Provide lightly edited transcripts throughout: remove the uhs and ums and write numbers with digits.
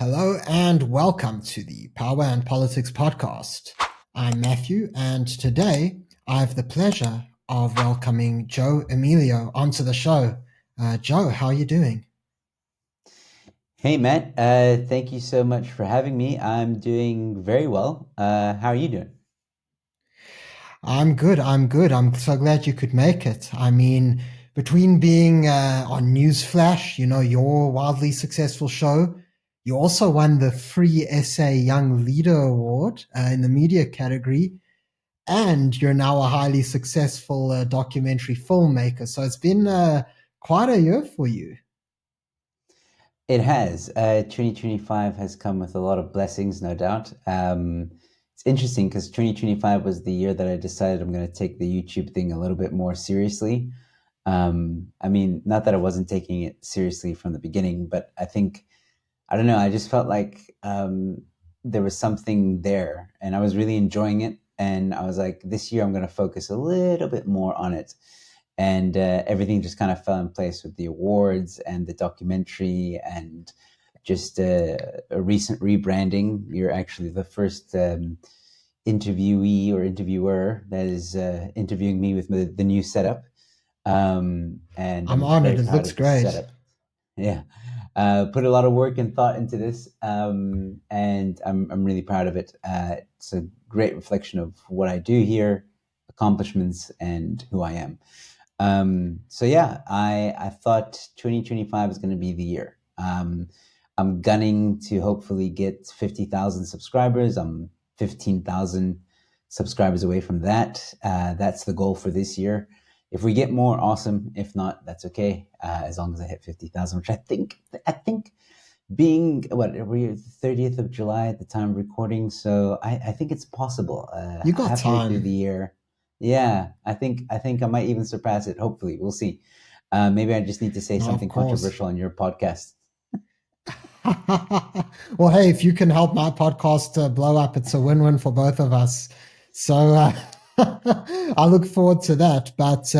Hello and welcome to the Power and Politics podcast. I'm Matthew, and today I have the pleasure of welcoming Joe Emilio onto the show. Joe, how are you doing? Hey Matt, thank you so much for having me. I'm doing very well. How are you doing? I'm good. I'm good. I'm so glad you could make it. I mean, between being on Newsflash, your wildly successful show, you also won the Free SA Young Leader Award in the media category, and you're now a highly successful documentary filmmaker. So it's been quite a year for you. It has. 2025 has come with a lot of blessings, no doubt. It's interesting because 2025 was the year that I decided I'm going to take the YouTube thing a little bit more seriously. I mean, not that I wasn't taking it seriously from the beginning, but I don't know, I just felt like there was something there and I was really enjoying it. And I was like, this year I'm going to focus a little bit more on it. And everything just kind of fell in place with the awards and the documentary and just a recent rebranding. You're actually the first interviewee or interviewer that is interviewing me with the new setup. And I'm I'm honored. very It proud looks of this great. setup. Yeah. Put a lot of work and thought into this, and I'm really proud of it. It's a great reflection of what I do here, accomplishments, and who I am. So yeah, I thought 2025 is going to be the year. I'm gunning to hopefully get 50,000 subscribers. I'm 15,000 subscribers away from that. That's the goal for this year. If we get more, awesome. If not, that's okay. As long as I hit 50,000, which I think being what we're 30th of July at the time of recording, so I think it's possible. You got Halfway through the time. year, yeah, I think I might even surpass it. Hopefully, we'll see. Maybe I just need to say No, of something course. controversial on your podcast. Well, hey, if you can help my podcast blow up, it's a win-win for both of us. So I look forward to that. But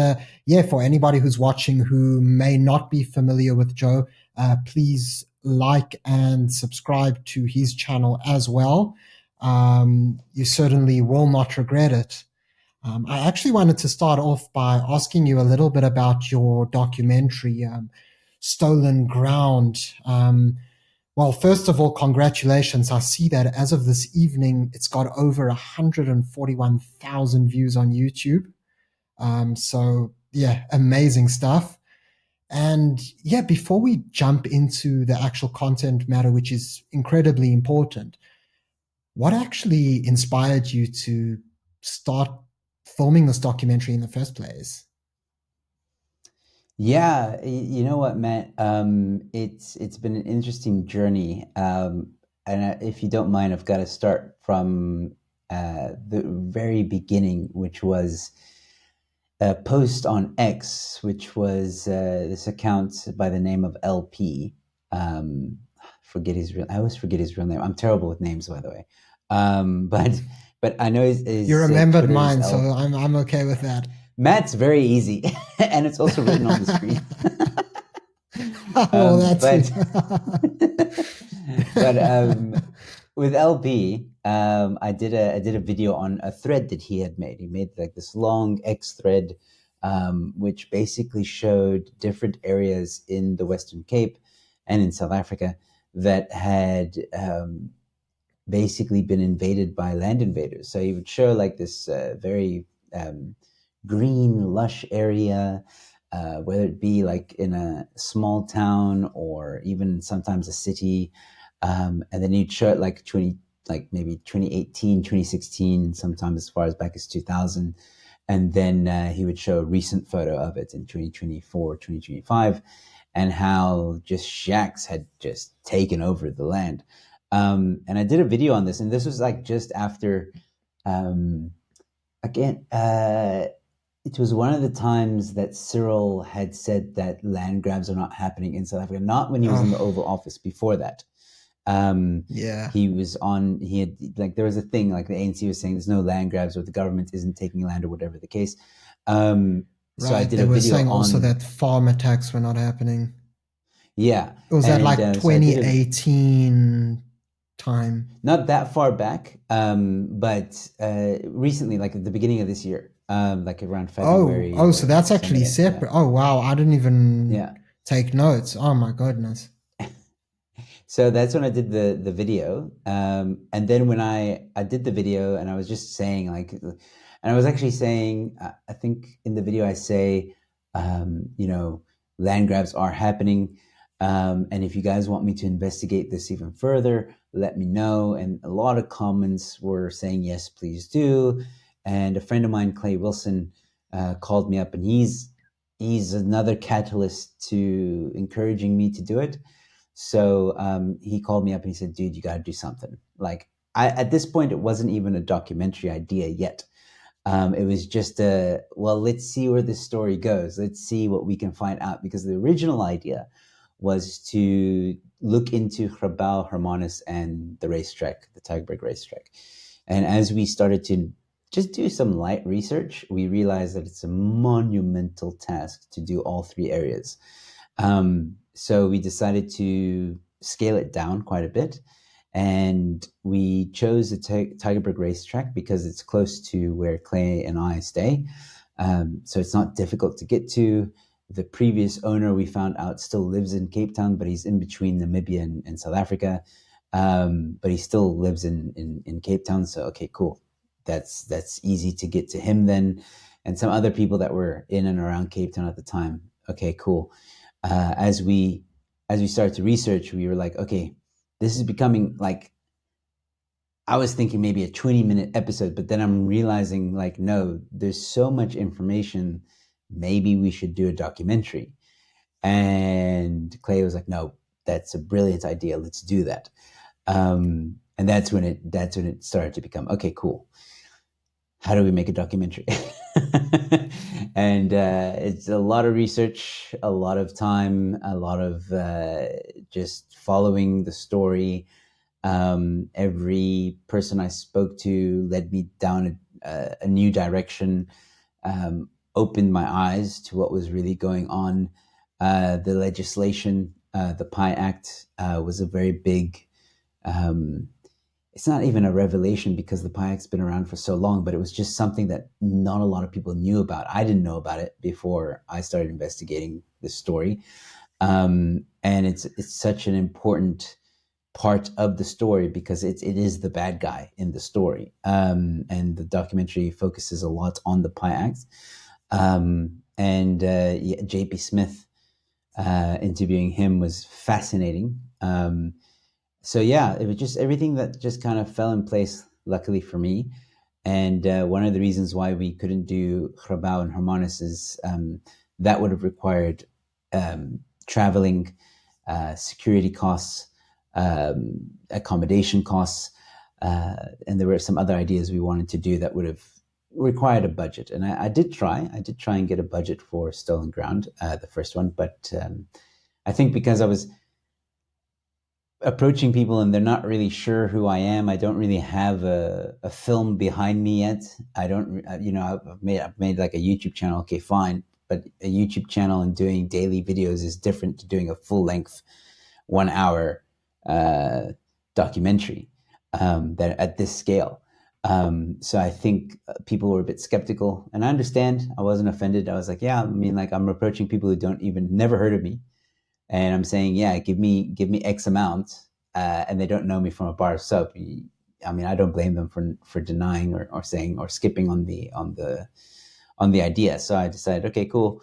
yeah, for anybody who's watching who may not be familiar with Joe, please like and subscribe to his channel as well. You certainly will not regret it. I actually wanted to start off by asking you a little bit about your documentary, Stolen Ground. Well, first of all, congratulations. I see that as of this evening, it's got over 141,000 views on YouTube. So, yeah, amazing stuff. And yeah, before we jump into the actual content matter, which is incredibly important, what actually inspired you to start filming this documentary in the first place? Yeah, you know what, Matt? It's been an interesting journey, and if you don't mind, I've got to start from the very beginning, which was a post on X, which was this account by the name of LP. Forget his real. I always forget his real name. I'm terrible with names, by the way. But I know You his remembered Twitter is mine, so L. I'm okay with that. Matt's very easy, and it's also written on the screen. Well, that's But but with LP, I did a video on a thread that he had made. He made like this long X thread, which basically showed different areas in the Western Cape and in South Africa that had basically been invaded by land invaders. So he would show like this very green, lush area, whether it be like in a small town or even sometimes a city. And then he'd show it like like maybe 2018, 2016, sometimes as far as back as 2000. And then he would show a recent photo of it in 2024, 2025, and how just shacks had just taken over the land. And I did a video on this, and this was like just after, um, again, it was one of the times that Cyril had said that land grabs are not happening in South Africa, not when he was in the Oh, Oval Office, before that. Um, yeah. he had, like, there was a thing, like the ANC was saying there's no land grabs or the government isn't taking land or whatever the case. So I Right. did They a were video saying also on, that farm attacks were not happening. Yeah, Or was that and like so I did a 2018 time? not that far back, but recently, like at the beginning of this year, like around February Oh, so or that's some of actually that. Yeah, separate. Oh, wow. I didn't even yeah. take notes. Oh, my goodness. So that's when I did the video, and then when I did the video, and I was just saying like, and I was actually saying, I think in the video I say, you know, land grabs are happening, and if you guys want me to investigate this even further, let me know. And a lot of comments were saying yes, please do. And a friend of mine, Clay Wilson, called me up, and he's another catalyst to encouraging me to do it. So he called me up and he said, "Dude, you got to do something." Like at this point, it wasn't even a documentary idea yet. It was just a well, let's see where this story goes. Let's see what we can find out because the original idea was to look into Grabau, Hermanus, and the racetrack, the Tygerberg Racetrack. And as we started to just do some light research, we realized that it's a monumental task to do all three areas. So we decided to scale it down quite a bit. And we chose the Tygerberg Racetrack because it's close to where Clay and I stay. So it's not difficult to get to. The previous owner, we found out, still lives in Cape Town, but he's in between Namibia and South Africa. But he still lives in Cape Town. So, okay, cool. That's easy to get to him then. And some other people that were in and around Cape Town at the time. Okay, cool. As we started to research, we were like, okay, this is becoming like I was thinking maybe a 20-minute episode, but then I'm realizing like, no, there's so much information. Maybe we should do a documentary. And Clay was like, no, that's a brilliant idea. Let's do that. And that's when it started to become okay, cool. How do we make a documentary? And it's a lot of research, a lot of time, a lot of just following the story. Every person I spoke to led me down a new direction, opened my eyes to what was really going on. The legislation, the PI Act, was a very big. It's not even a revelation because the PI Act's been around for so long, but it was just something that not a lot of people knew about. I didn't know about it before I started investigating this story, and it's such an important part of the story because it is the bad guy in the story. And the documentary focuses a lot on the PI Act. And yeah, JP Smith, interviewing him was fascinating. So yeah, it was just everything that just kind of fell in place, luckily for me. And one of the reasons why we couldn't do Grabau and Hermanus is that would have required traveling, security costs, accommodation costs, and there were some other ideas we wanted to do that would have required a budget. And I did try. I did try and get a budget for Stolen Ground, the first one, but I think because I was approaching people and they're not really sure who I am. I don't really have a film behind me yet. I don't, you know, I've made like a YouTube channel. Okay, fine. But a YouTube channel and doing daily videos is different to doing a full length 1 hour documentary that at this scale. So I think people were a bit skeptical, and I understand. I wasn't offended. I was like, yeah, I mean, like I'm approaching people who don't even never heard of me, and I'm saying, yeah, give me X amount, and they don't know me from a bar of soap. I mean, I don't blame them for denying or saying or skipping on the idea. So I decided, okay, cool.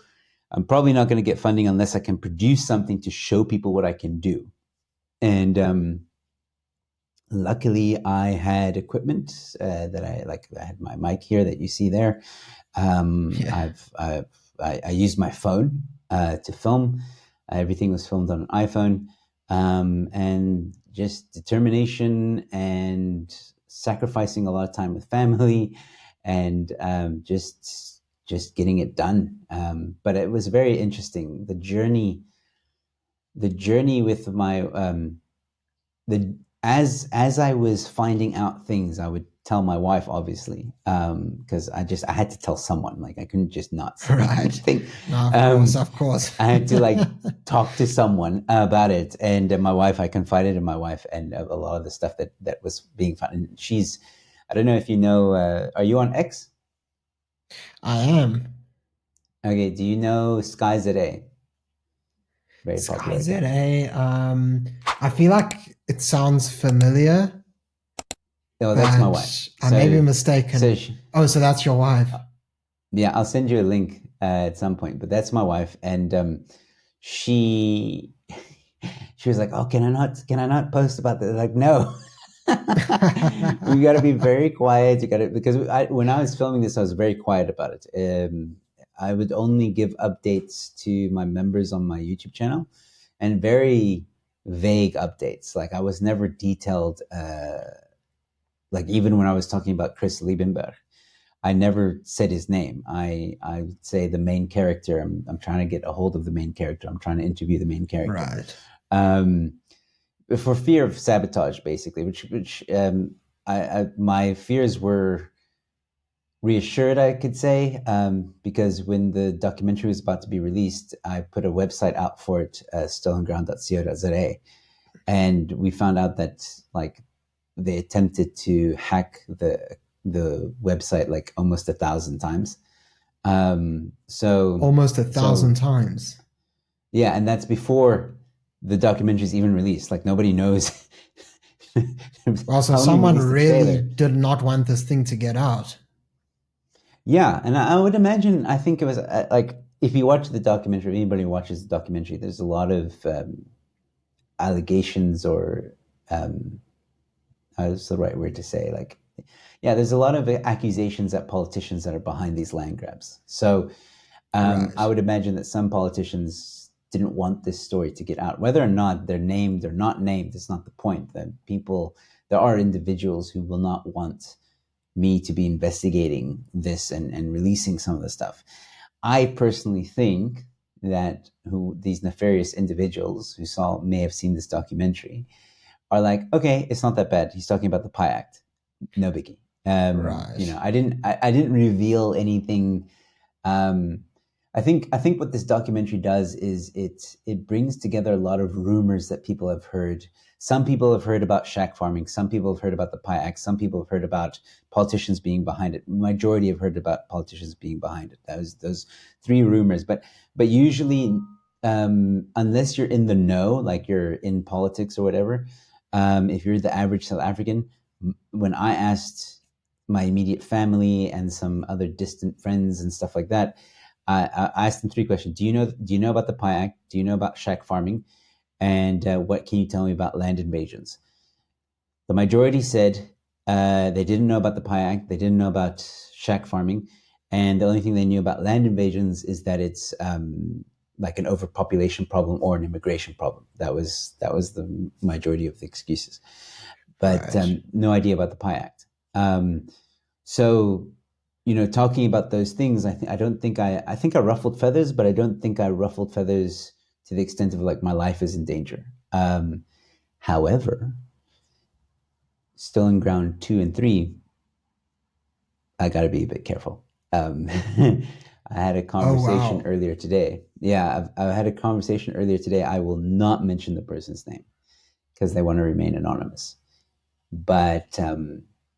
I'm probably not going to get funding unless I can produce something to show people what I can do. And luckily, I had equipment that I like. I had my mic here that you see there. Yeah. I used my phone to film. Everything was filmed on an iPhone, and just determination and sacrificing a lot of time with family, and just getting it done. But it was very interesting. The journey with my the as I was finding out things, I would tell my wife, obviously, because I had to tell someone. Like I couldn't just not say Right. anything. No, of course, Um, of course. I had to like talk to someone about it, and my wife. I confided in my wife, and a lot of the stuff that was being found. And she's, I don't know if you know. Are you on X? I am. Okay. Do you know Sky ZA? Very Sky popular account. ZA. I feel like it sounds familiar, Oh, that's my wife. but I may be So mistaken. she, Oh, so that's your wife. yeah, I'll send you a link at some point. But that's my wife, and she she was like, "Oh, can I not post about that?" Like, no, we got to be very quiet. You got to because when I was filming this, I was very quiet about it. I would only give updates to my members on my YouTube channel, and very vague updates. Like I was never detailed. Like even when I was talking about Chris Liebenberg. I never said his name. I would say the main character. I'm trying to get a hold of the main character. I'm trying to interview the main character. Right. Um, for fear of sabotage, basically, which my fears were reassured, I could say, because when the documentary was about to be released, I put a website out for it, stolenground.co.za, and we found out that like they attempted to hack the website like almost 1,000 times. So Almost a thousand so times. yeah, and that's before the documentary is even released. Like nobody knows. Well, so I only someone released the really trailer. did not want this thing to get out. Yeah, and I would imagine. I think it was like if you watch the documentary, if anybody watches the documentary, there's a lot of allegations or how's the right word to say? Like, yeah, there's a lot of accusations at politicians that are behind these land grabs. So I Right. would imagine that some politicians didn't want this story to get out. Whether or not they're named or not named is not the point. That people, there are individuals who will not want me to be investigating this and releasing some of the stuff. I personally think that who these nefarious individuals who saw may have seen this documentary are like, okay, it's not that bad. He's talking about the Pi Act, no biggie. Right. I didn't reveal anything. um, I think what this documentary does is it brings together a lot of rumors that people have heard. Some people have heard about shack farming. Some people have heard about the Pi Act. Some people have heard about politicians being behind it. Majority have heard about politicians being behind it. Those three rumors. But usually, unless you're in the know, like you're in politics or whatever, if you're the average South African, when I asked my immediate family and some other distant friends and stuff like that, I asked them three questions. Do you know about the Pi Act? Do you know about shack farming? And what can you tell me about land invasions? The majority said they didn't know about the Pi Act. They didn't know about shack farming. And the only thing they knew about land invasions is that it's like an overpopulation problem or an immigration problem. That was the majority of the excuses, but Right. no idea about the Pi Act. Um, so, talking about those things, I don't think I think I ruffled feathers, but I don't think I ruffled feathers to the extent of like my life is in danger. However, Stolen Ground 2 and 3, I got to be a bit careful. I had a Oh, conversation wow. earlier today. Yeah, I had a conversation earlier today. I will not mention the person's name because they want to remain anonymous. But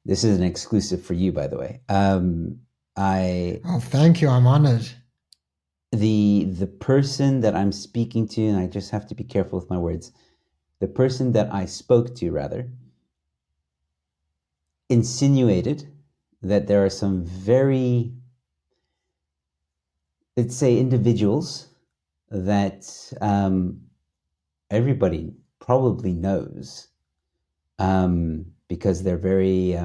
this is an exclusive for you, by the way. I Oh, thank you. I'm honored. the person that I'm speaking to, and I just have to be careful with my words. The person that I spoke to, rather, insinuated that there are some very, let's say, individuals that everybody probably knows because they're very,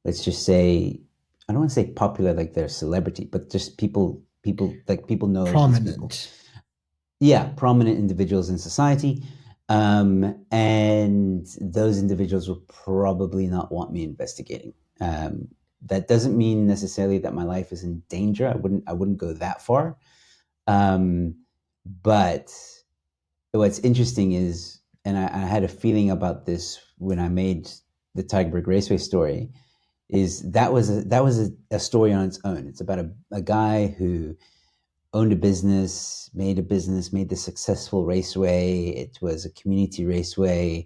let's just say, I don't want to say popular like they're a celebrity, but just people know these people. Prominent. Yeah, prominent individuals in society. And those individuals will probably not want me investigating. That doesn't mean necessarily that my life is in danger. I wouldn't go that far. Um, but what's interesting is, and I had a feeling about this when I made the Tygerberg Raceway story is that was a story on its own. It's about a guy who owned a business, made this successful raceway. It was a community raceway,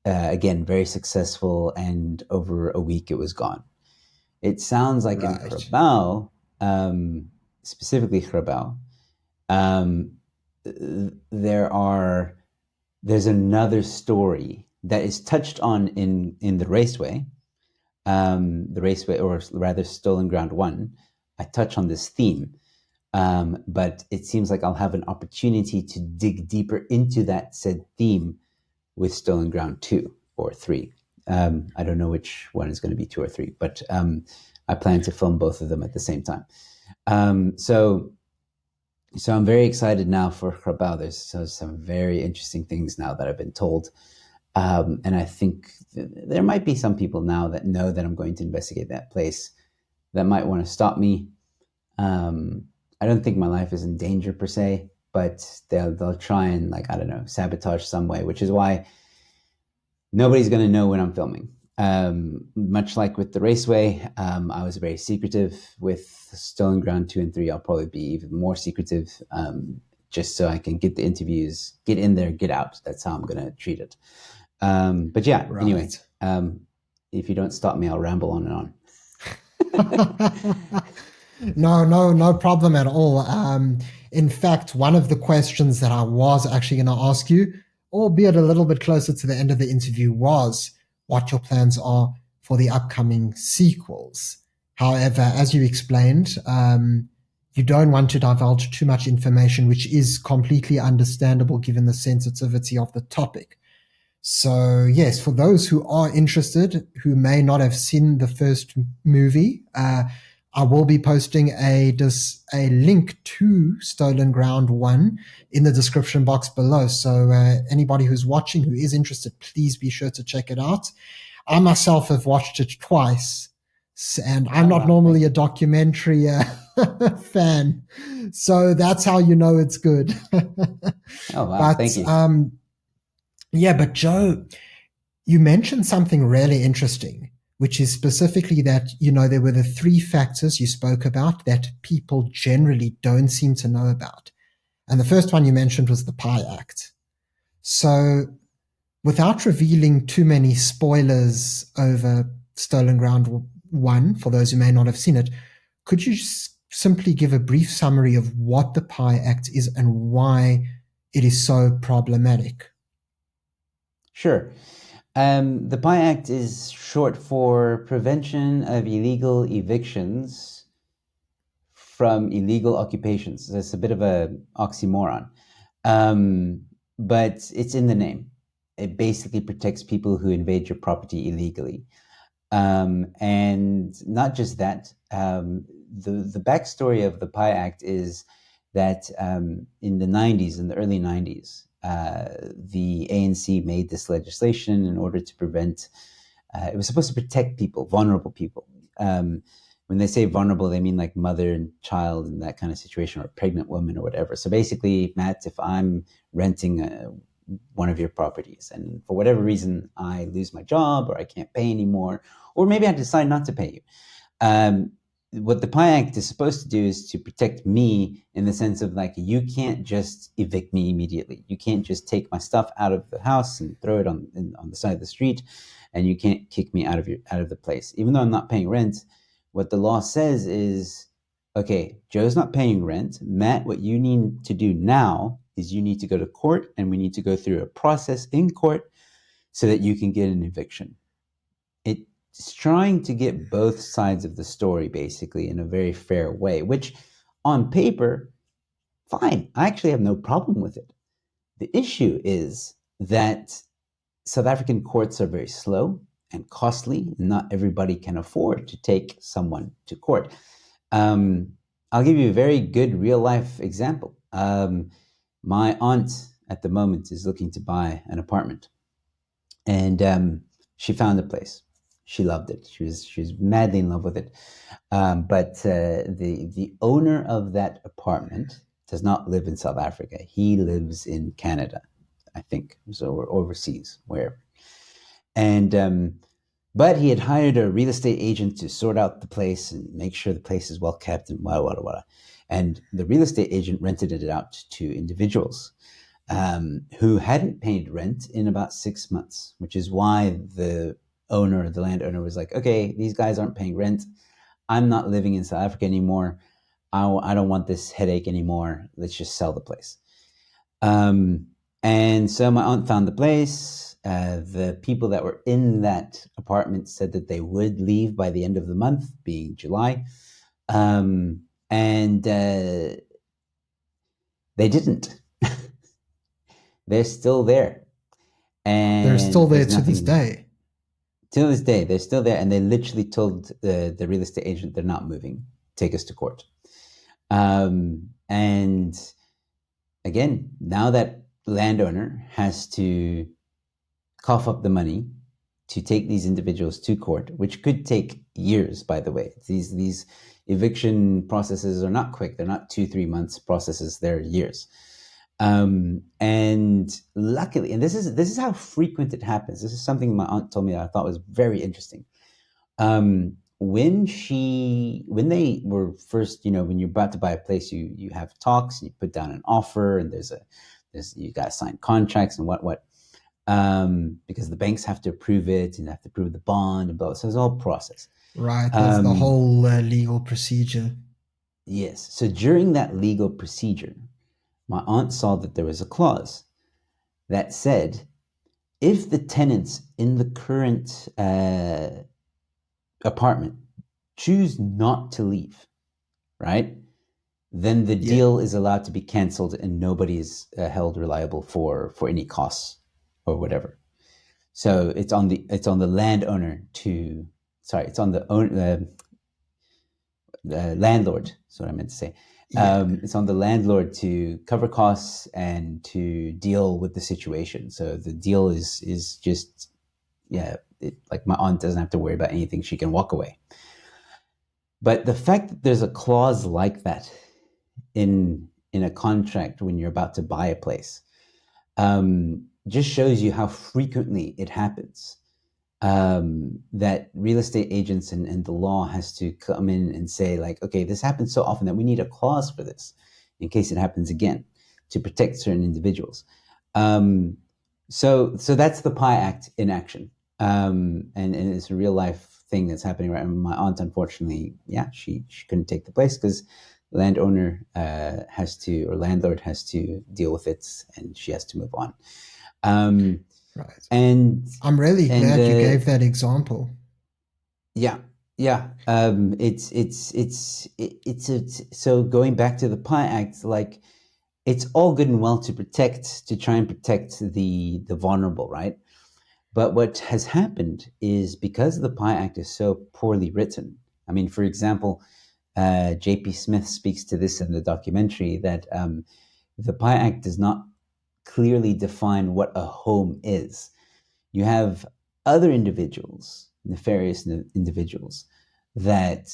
again, very successful, and over a week it was gone. It sounds like in Right. Grabau, specifically Grabau, um, there are there's another story that is touched on in the raceway, or rather Stolen Ground One. I touch on this theme, but it seems like I'll have an opportunity to dig deeper into that said theme with Stolen Ground 2 or 3. I don't know which one is going to be 2 or 3, but I plan to film both of them at the same time. So I'm very excited now for Grabau. There's some very interesting things now that I've been told. And I think there might be some people now that know that I'm going to investigate that place that might want to stop me. I don't think my life is in danger per se, but they'll try and, like, I don't know, sabotage some way, which is why nobody's going to know when I'm filming. Much like with the raceway, I was very secretive. With Stolen Ground 2 and 3, I'll probably be even more secretive, just so I can get the interviews, get in there, get out. That's how I'm going to treat it. But yeah, Right. anyway, if you don't stop me, I'll ramble on and on. No problem at all. In fact, one of the questions that I was actually going to ask you, albeit a little bit closer to the end of the interview, was what your plans are for the upcoming sequels. However, as you explained, you don't want to divulge too much information, which is completely understandable given the sensitivity of the topic. So, yes, for those who are interested, who may not have seen the first movie, I will be posting a link to Stolen Ground 1 in the description box below. So anybody who's watching who is interested, please be sure to check it out. I myself have watched it twice, and I'm not normally a documentary fan. So that's how you know it's good. Oh, wow. But Thank you. yeah, but Joe, you mentioned something really interesting, which is specifically that, there were the three factors you spoke about that people generally don't seem to know about. And the first one you mentioned was the Pie Act. So, without revealing too many spoilers over Stolen Ground 1, for those who may not have seen it, could you just simply give a brief summary of what the Pie Act is and why it is so problematic? Sure. The PI Act is short for Prevention of Illegal Evictions from Illegal Occupations. It's a bit of an oxymoron, but it's in the name. It basically protects people who invade your property illegally. And not just that, the backstory of the PI Act is that in the early 90s, the ANC made this legislation in order to prevent, it was supposed to protect people, vulnerable people. When they say vulnerable, they mean like mother and child and that kind of situation, or pregnant woman or whatever. So basically, Matt, if I'm renting one of your properties and for whatever reason I lose my job or I can't pay anymore, or maybe I decide not to pay you, what the PI Act is supposed to do is to protect me in the sense of, like, you can't just evict me immediately. You can't just take my stuff out of the house and throw it on the side of the street, and you can't kick me out of the place. Even though I'm not paying rent, what the law says is, okay, Joe's not paying rent. Matt, what you need to do now is you need to go to court, and we need to go through a process in court so that you can get an eviction. It's trying to get both sides of the story basically in a very fair way, which on paper, fine. I actually have no problem with it. The issue is that South African courts are very slow and costly. Not everybody can afford to take someone to court. I'll give you a very good real life example. My aunt at the moment is looking to buy an apartment, and she found a place. She loved it. She was madly in love with it. But the owner of that apartment does not live in South Africa. He lives in Canada, I think, so, or overseas, wherever. And But he had hired a real estate agent to sort out the place and make sure the place is well kept and wada. And the real estate agent rented it out to individuals who hadn't paid rent in about 6 months, which is why the landowner was like, okay, these guys aren't paying rent. I'm not living in South Africa anymore. I don't want this headache anymore. Let's just sell the place. And so my aunt found the place. The people that were in that apartment said that they would leave by the end of the month, being July. And they didn't. They're still there. And They're still there to this day. To this day, they're still there. And they literally told the real estate agent they're not moving. Take us to court. And again, now that landowner has to cough up the money to take these individuals to court, which could take years, by the way. These eviction processes are not quick. They're not 2-3 months processes. They're years. And luckily, and this is how frequent it happens. This is something my aunt told me that I thought was very interesting. When they were first, when you're about to buy a place, you have talks and you put down an offer, and you got to sign contracts and what, because the banks have to approve it and have to approve the bond and blah. So it's a whole process. Right. There's the whole legal procedure. Yes. So during that legal procedure, my aunt saw that there was a clause that said, if the tenants in the current apartment choose not to leave, right, then the deal is allowed to be canceled and nobody is held reliable for any costs or whatever. So it's on the landowner to, it's on the landlord. That's what I meant to say. It's on the landlord to cover costs and to deal with the situation. So the deal is just, like my aunt doesn't have to worry about anything. She can walk away. But the fact that there's a clause like that in a contract when you're about to buy a place, just shows you how frequently it happens. That real estate agents and the law has to come in and say, like, okay, this happens so often that we need a clause for this in case it happens again to protect certain individuals. So that's the PI Act in action. And it's a real life thing that's happening right now. My aunt, unfortunately, she couldn't take the place because the landowner landlord has to deal with it, and she has to move on. Right. And I'm really glad you gave that example. Yeah. So going back to the PI Act, like, it's all good and well to try and protect the vulnerable, right? But what has happened is, because the PI Act is so poorly written. I mean, for example, J.P. Smith speaks to this in the documentary, that the PI Act does not clearly define what a home is. You have other individuals, nefarious individuals, that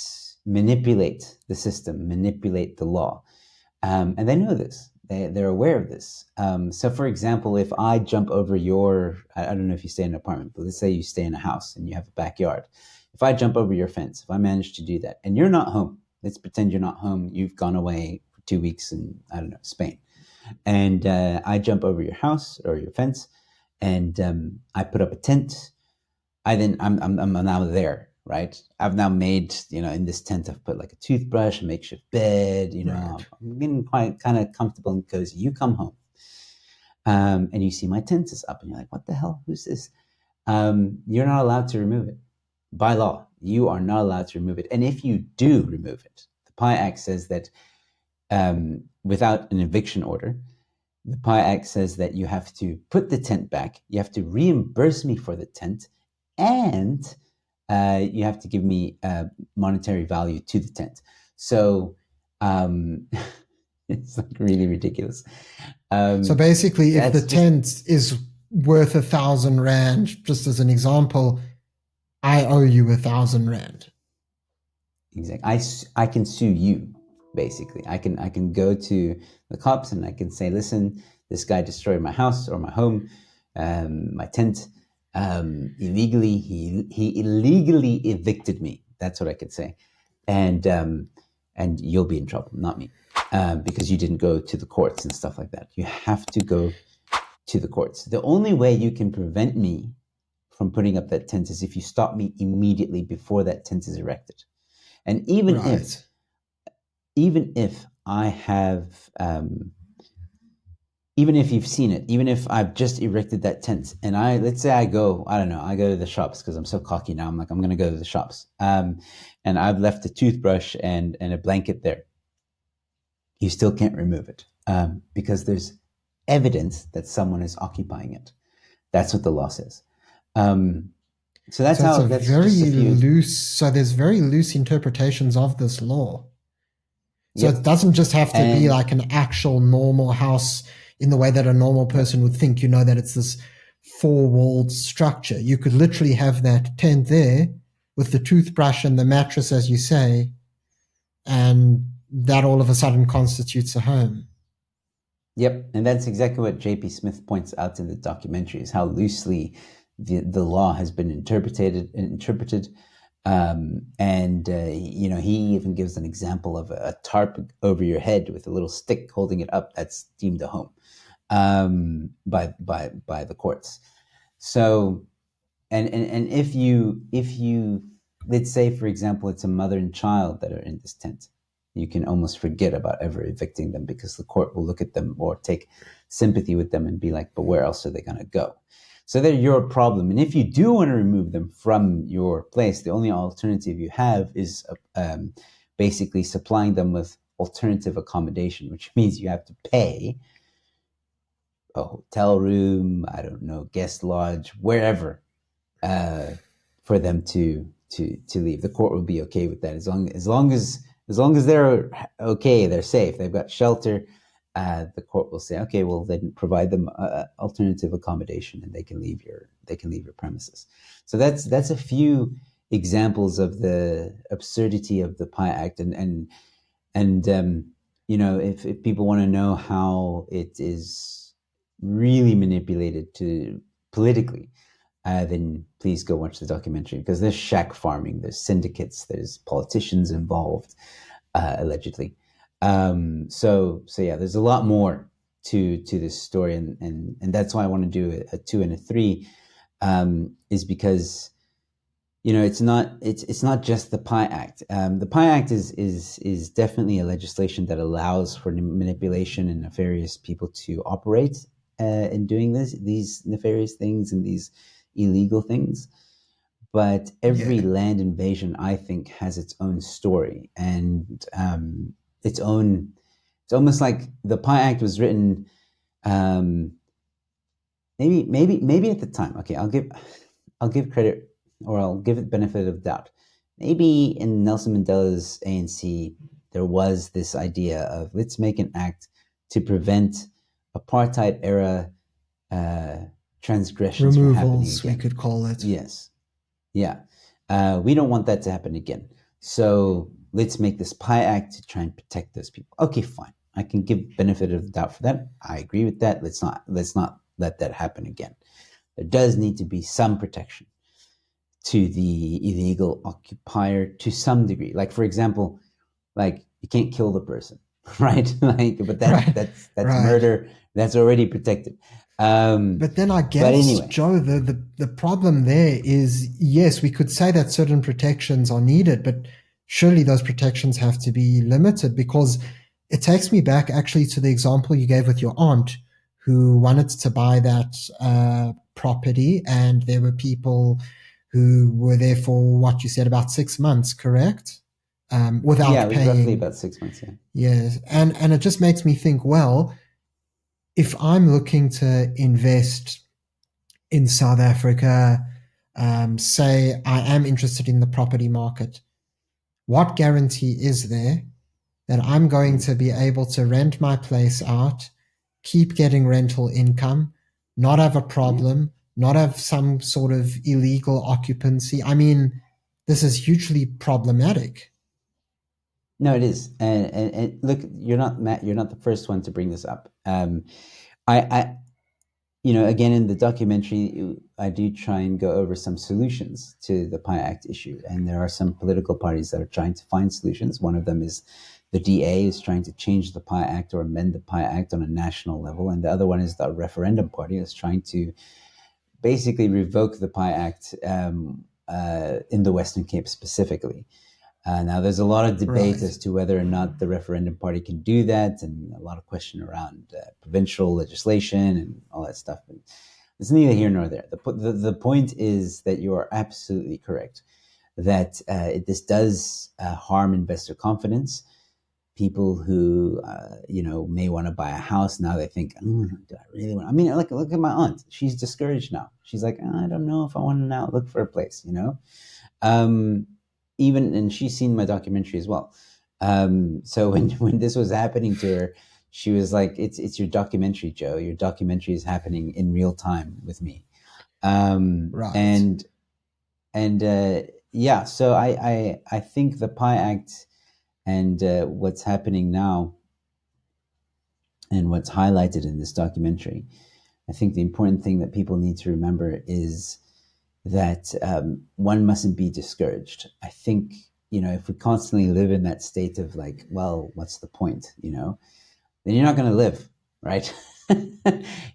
manipulate the system, manipulate the law. And they know this. They're aware of this. So, for example, if I jump over I don't know if you stay in an apartment, but let's say you stay in a house and you have a backyard. If I jump over your fence, if I manage to do that, and you're not home, let's pretend you're not home, you've gone away for 2 weeks in, I don't know, Spain. And I jump over your house or your fence, and I put up a tent. I'm now there, right? I've now made, in this tent, I've put like a toothbrush, a makeshift bed, right. I'm getting quite kind of comfortable and cozy. You come home, and you see my tent is up, and you're like, what the hell? Who's this? You're not allowed to remove it. By law, you are not allowed to remove it. And if you do remove it, the PI Act says that without an eviction order, the PI Act says that you have to put the tent back, you have to reimburse me for the tent, and you have to give me monetary value to the tent. So it's like really ridiculous. So basically, if the tent is worth 1,000 rand, just as an example, I owe you 1,000 rand. Exactly. I can sue you. Basically, I can go to the cops and I can say, listen, this guy destroyed my house or my home, my tent. Illegally, he illegally evicted me. That's what I could say, and you'll be in trouble, not me, because you didn't go to the courts and stuff like that. You have to go to the courts. The only way you can prevent me from putting up that tent is if you stop me immediately before that tent is erected. And Right. even if I have, even if you've seen it, even if I've just erected that tent, and let's say I go to the shops because I'm so cocky now. I'm like, I'm going to go to the shops, and I've left a toothbrush and a blanket there. You still can't remove it because there's evidence that someone is occupying it. That's what the law says. So that's So it's how. a That's just a very few. loose. So there's very loose interpretations of this law. So it Yep. doesn't just have to be And like an actual normal house in the way that a normal no, person would think, that it's this four-walled structure. You could literally have that tent there with the toothbrush and the mattress, as you say, and that all of a sudden constitutes a home. yep, and that's exactly what J.P. Smith points out in the documentary: is how loosely the law has been interpreted. And he even gives an example of a tarp over your head with a little stick holding it up. That's deemed a home by the courts. So, and if you let's say, for example, it's a mother and child that are in this tent, you can almost forget about ever evicting them because the court will look at them or take sympathy with them and be like, but where else are they going to go? So they're your problem. And if you do want to remove them from your place, the only alternative you have is basically supplying them with alternative accommodation, which means you have to pay a hotel room, I don't know, guest lodge, wherever, uh, for them to leave. The court will be okay with that as long as they're okay, they're safe, they've got shelter. The court will say, okay, well then provide them alternative accommodation, and they can leave your premises. So that's a few examples of the absurdity of the PI Act, and if people want to know how it is really manipulated to politically, then please go watch the documentary, because there's shack farming, there's syndicates, there's politicians involved, allegedly. So yeah, there's a lot more to this story, and that's why I want to do a 2 and a 3, is because it's not just the PI Act. The PI Act is definitely a legislation that allows for manipulation and nefarious people to operate in doing these nefarious things and these illegal things. But every Yeah. land invasion, I think, has its own story and its own. It's almost like the PI Act was written. Um, maybe at the time. Okay, I'll give credit, or I'll give it benefit of doubt. Maybe in Nelson Mandela's ANC, there was this idea of, let's make an act to prevent apartheid era uh, transgressions from happening Removals, we again. could call it. Yes, yeah. We don't want that to happen again. So let's make this PI Act to try and protect those people. Okay, fine. I can give benefit of the doubt for that. I agree with that. Let's not let that happen again. There does need to be some protection to the illegal occupier to some degree. Like, for example, like, you can't kill the person, right? Like, but that Right. that's Right. murder. That's already protected. But then I But guess, anyway, Joe, the problem there is, yes, we could say that certain protections are needed, but surely those protections have to be limited, because it takes me back actually to the example you gave with your aunt who wanted to buy that property, and there were people who were there for what you said, about 6 months, correct? yeah, Without it was roughly paying. about 6 months. Yeah. Yes. And it just makes me think, well, if I'm looking to invest in South Africa, say I am interested in the property market, what guarantee is there that I'm going Mm-hmm. to be able to rent my place out, keep getting rental income, not have a Yeah. problem, not have some sort of illegal occupancy? I mean, this is hugely problematic. No, it is, and look, you're not Matt. You're not the first one to bring this up. I again, in the documentary, I do try and go over some solutions to the PI Act issue. And there are some political parties that are trying to find solutions. One of them is the DA is trying to change the PI Act or amend the PI Act on a national level. And the other one is the referendum party is trying to basically revoke the PI Act in the Western Cape specifically. Now, there's a lot of debate Right. as to whether or not the referendum party can do that, and a lot of question around provincial legislation and all that stuff. But it's neither here nor there. The point is that you are absolutely correct that this does harm investor confidence. People who may want to buy a house now, they think, do I really want? I mean, look at my aunt. She's discouraged now. She's like, I don't know if I want to now look for a place. Um, and she's seen my documentary as well. So when this was happening to her, she was like, it's your documentary, Joe. Your documentary is happening in real time with me. Right. Yeah, so I think the PI Act and what's happening now and what's highlighted in this documentary, I think the important thing that people need to remember is that one mustn't be discouraged. I think, if we constantly live in that state of like, well, what's the point, then you're not going to live, right? You're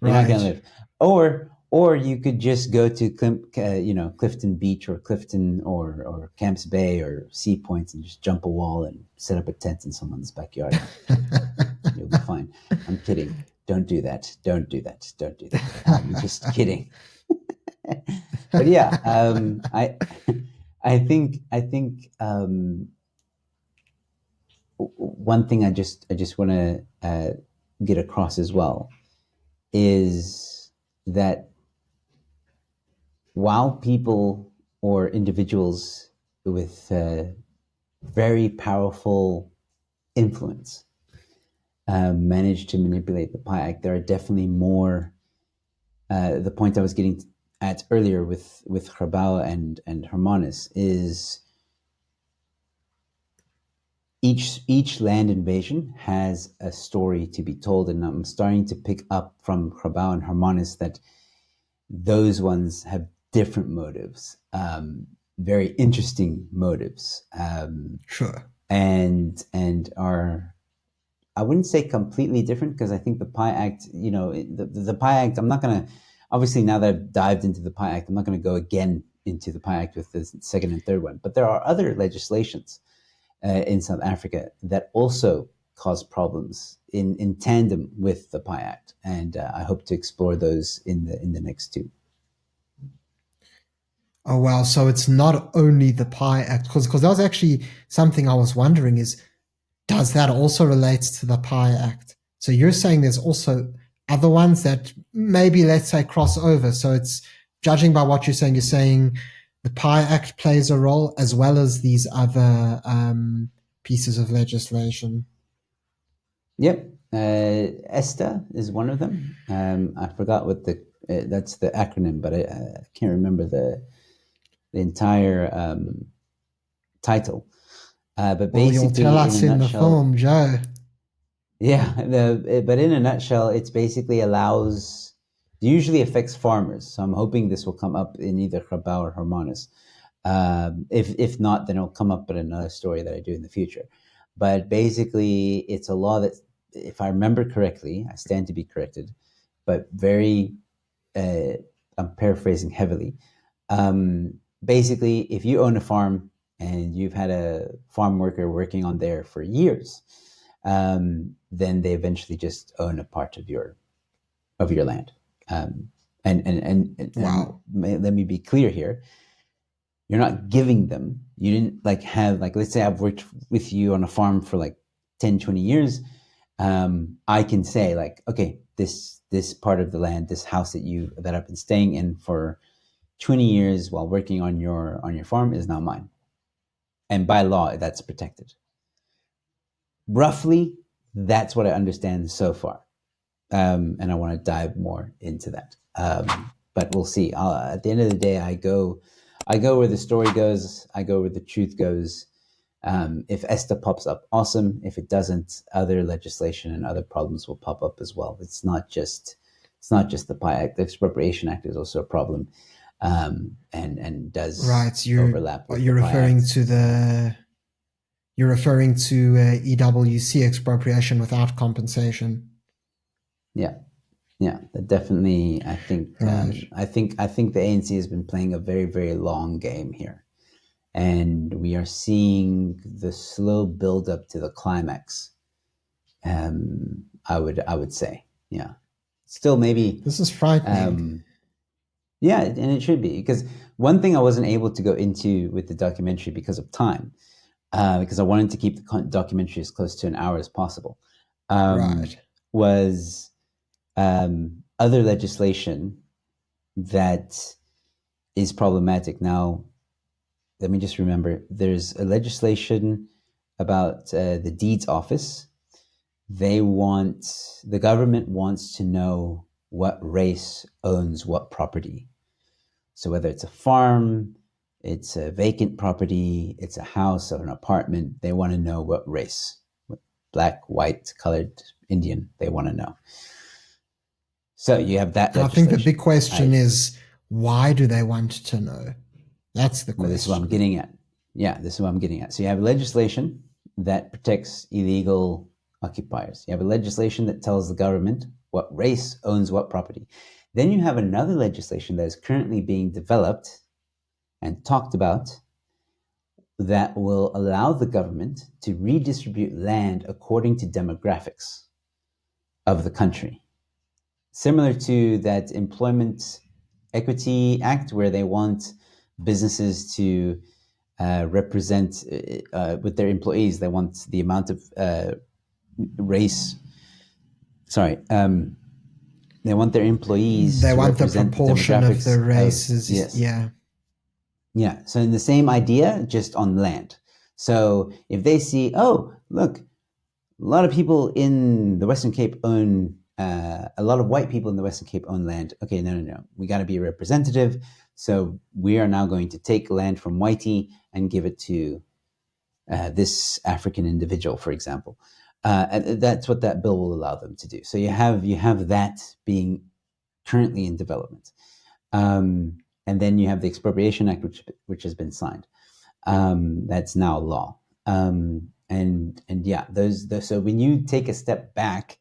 not going to Right. live. Or you could just go to Clifton Beach or Clifton or Camps Bay or Sea Point and just jump a wall and set up a tent in someone's backyard. You'll be fine. I'm kidding. Don't do that. Don't do that. Don't do that. I'm just kidding. But yeah, I think one thing I just want to get across as well is that while people or individuals with very powerful influence manage to manipulate the PI Act, there are definitely more. The point I was getting at earlier with Grabau and Hermanus is each land invasion has a story to be told, and I'm starting to pick up from Grabau and Hermanus that those ones have different motives, very interesting motives, Sure. and are, I wouldn't say completely different, because I think the PI Act, the PI Act, I'm not going to, obviously now that I've dived into the PI Act, I'm not going to go again into the PI Act with the second and third one. But there are other legislations in South Africa that also cause problems in tandem with the PI Act. And I hope to explore those in the next two. Oh wow! So it's not only the PI Act, because that was actually something I was wondering is, does that also relate to the PI Act? So you're saying there's also other ones that maybe, let's say, cross over. So it's, judging by what you're saying the PI Act plays a role as well as these other pieces of legislation. Yep. ESTA is one of them. I forgot what that's the acronym, but I can't remember the entire title. But Well, you'll tell basically, in a us in the nutshell, film, Joe. yeah. But in a nutshell, it's basically usually affects farmers. So I'm hoping this will come up in either Grabau or Hermanus. If not, then it'll come up in another story that I do in the future. But basically, it's a law that, if I remember correctly, I stand to be corrected, but uh, I'm paraphrasing heavily. Basically, if you own a farm and you've had a farm worker working on there for years, then they eventually just own a part of your land. Um, and Wow. let me be clear here: you're not giving them. You didn't have, let's say I've worked with you on a farm for 10, 20 years. I can say okay, this part of the land, this house that I've been staying in for 20 years while working on your farm is now mine. And by law, that's protected. Roughly, that's what I understand so far. And I want to dive more into that. But we'll see. At the end of the day, I go where the story goes. I go where the truth goes. If ESTA pops up, awesome. If it doesn't, other legislation and other problems will pop up as well. It's It's not just the PI Act. The Expropriation Act is also a problem, and does Right. overlap with You're the PI referring Act. to EWC expropriation without compensation. Yeah, yeah, definitely. I think Right. I think the ANC has been playing a very, very long game here, and we are seeing the slow build up to the climax. I would say, yeah. Still, maybe, This is frightening. yeah, and it should be, because one thing I wasn't able to go into with the documentary because of time, because I wanted to keep the documentary as close to an hour as possible, Right. was other legislation that is problematic. Now, let me just remember, there's a legislation about the deeds office. The government wants to know what race owns what property. So whether it's a farm, it's a vacant property, it's a house or an apartment, they want to know what race, black, white, colored, Indian, they want to know. So you have that And I think the legislation. big question is, why do they want to know? That's the Well, this is what I'm question. getting at. Yeah, this is what I'm getting at. So you have legislation that protects illegal occupiers. You have a legislation that tells the government what race owns what property. Then you have another legislation that is currently being developed and talked about that will allow the government to redistribute land according to demographics of the country. Similar to that Employment Equity Act, where they want businesses to represent with their employees, they want the amount of race. Sorry, they want their employees They to want the represent the proportion of demographics the of, races. yes, Yeah. yeah. So in the same idea, just on land. So if they see, oh, look, a lot of people in the Western Cape own, a lot of white people in the Western Cape own land. Okay, no. We got to be representative. So we are now going to take land from Whitey and give it to this African individual, for example. And that's what that bill will allow them to do. So you have that being currently in development, and then you have the Expropriation Act, which has been signed. That's now law. And yeah, those. So when you take a step back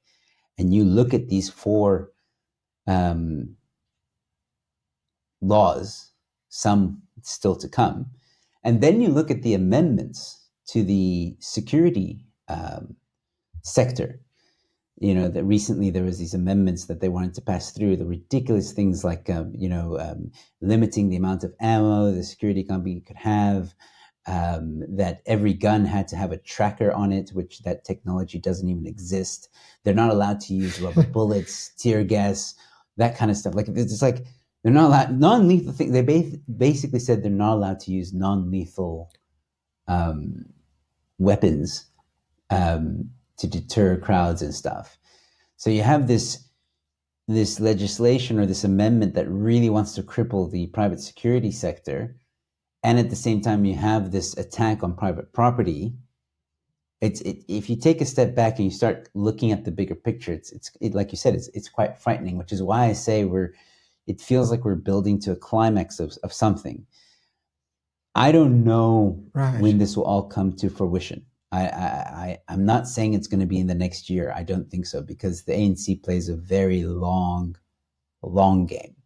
and you look at these four laws, some still to come, and then you look at the amendments to the security sector. You know that recently there was these amendments that they wanted to pass through, the ridiculous things like limiting the amount of ammo the security company could have, that every gun had to have a tracker on it, which that technology doesn't even exist. They're not allowed to use rubber bullets, tear gas, that kind of stuff. Like it's like they're not allowed non-lethal thing. They basically said they're not allowed to use non-lethal weapons to deter crowds and stuff. So you have this legislation or this amendment that really wants to cripple the private security sector, and at the same time you have this attack on private property. If you take a step back and you start looking at the bigger picture, it's like you said, it's quite frightening, which is why I say it feels like we're building to a climax of something. I don't know Right. when this will all come to fruition. I'm not saying it's going to be in the next year. I don't think so, because the ANC plays a very long game.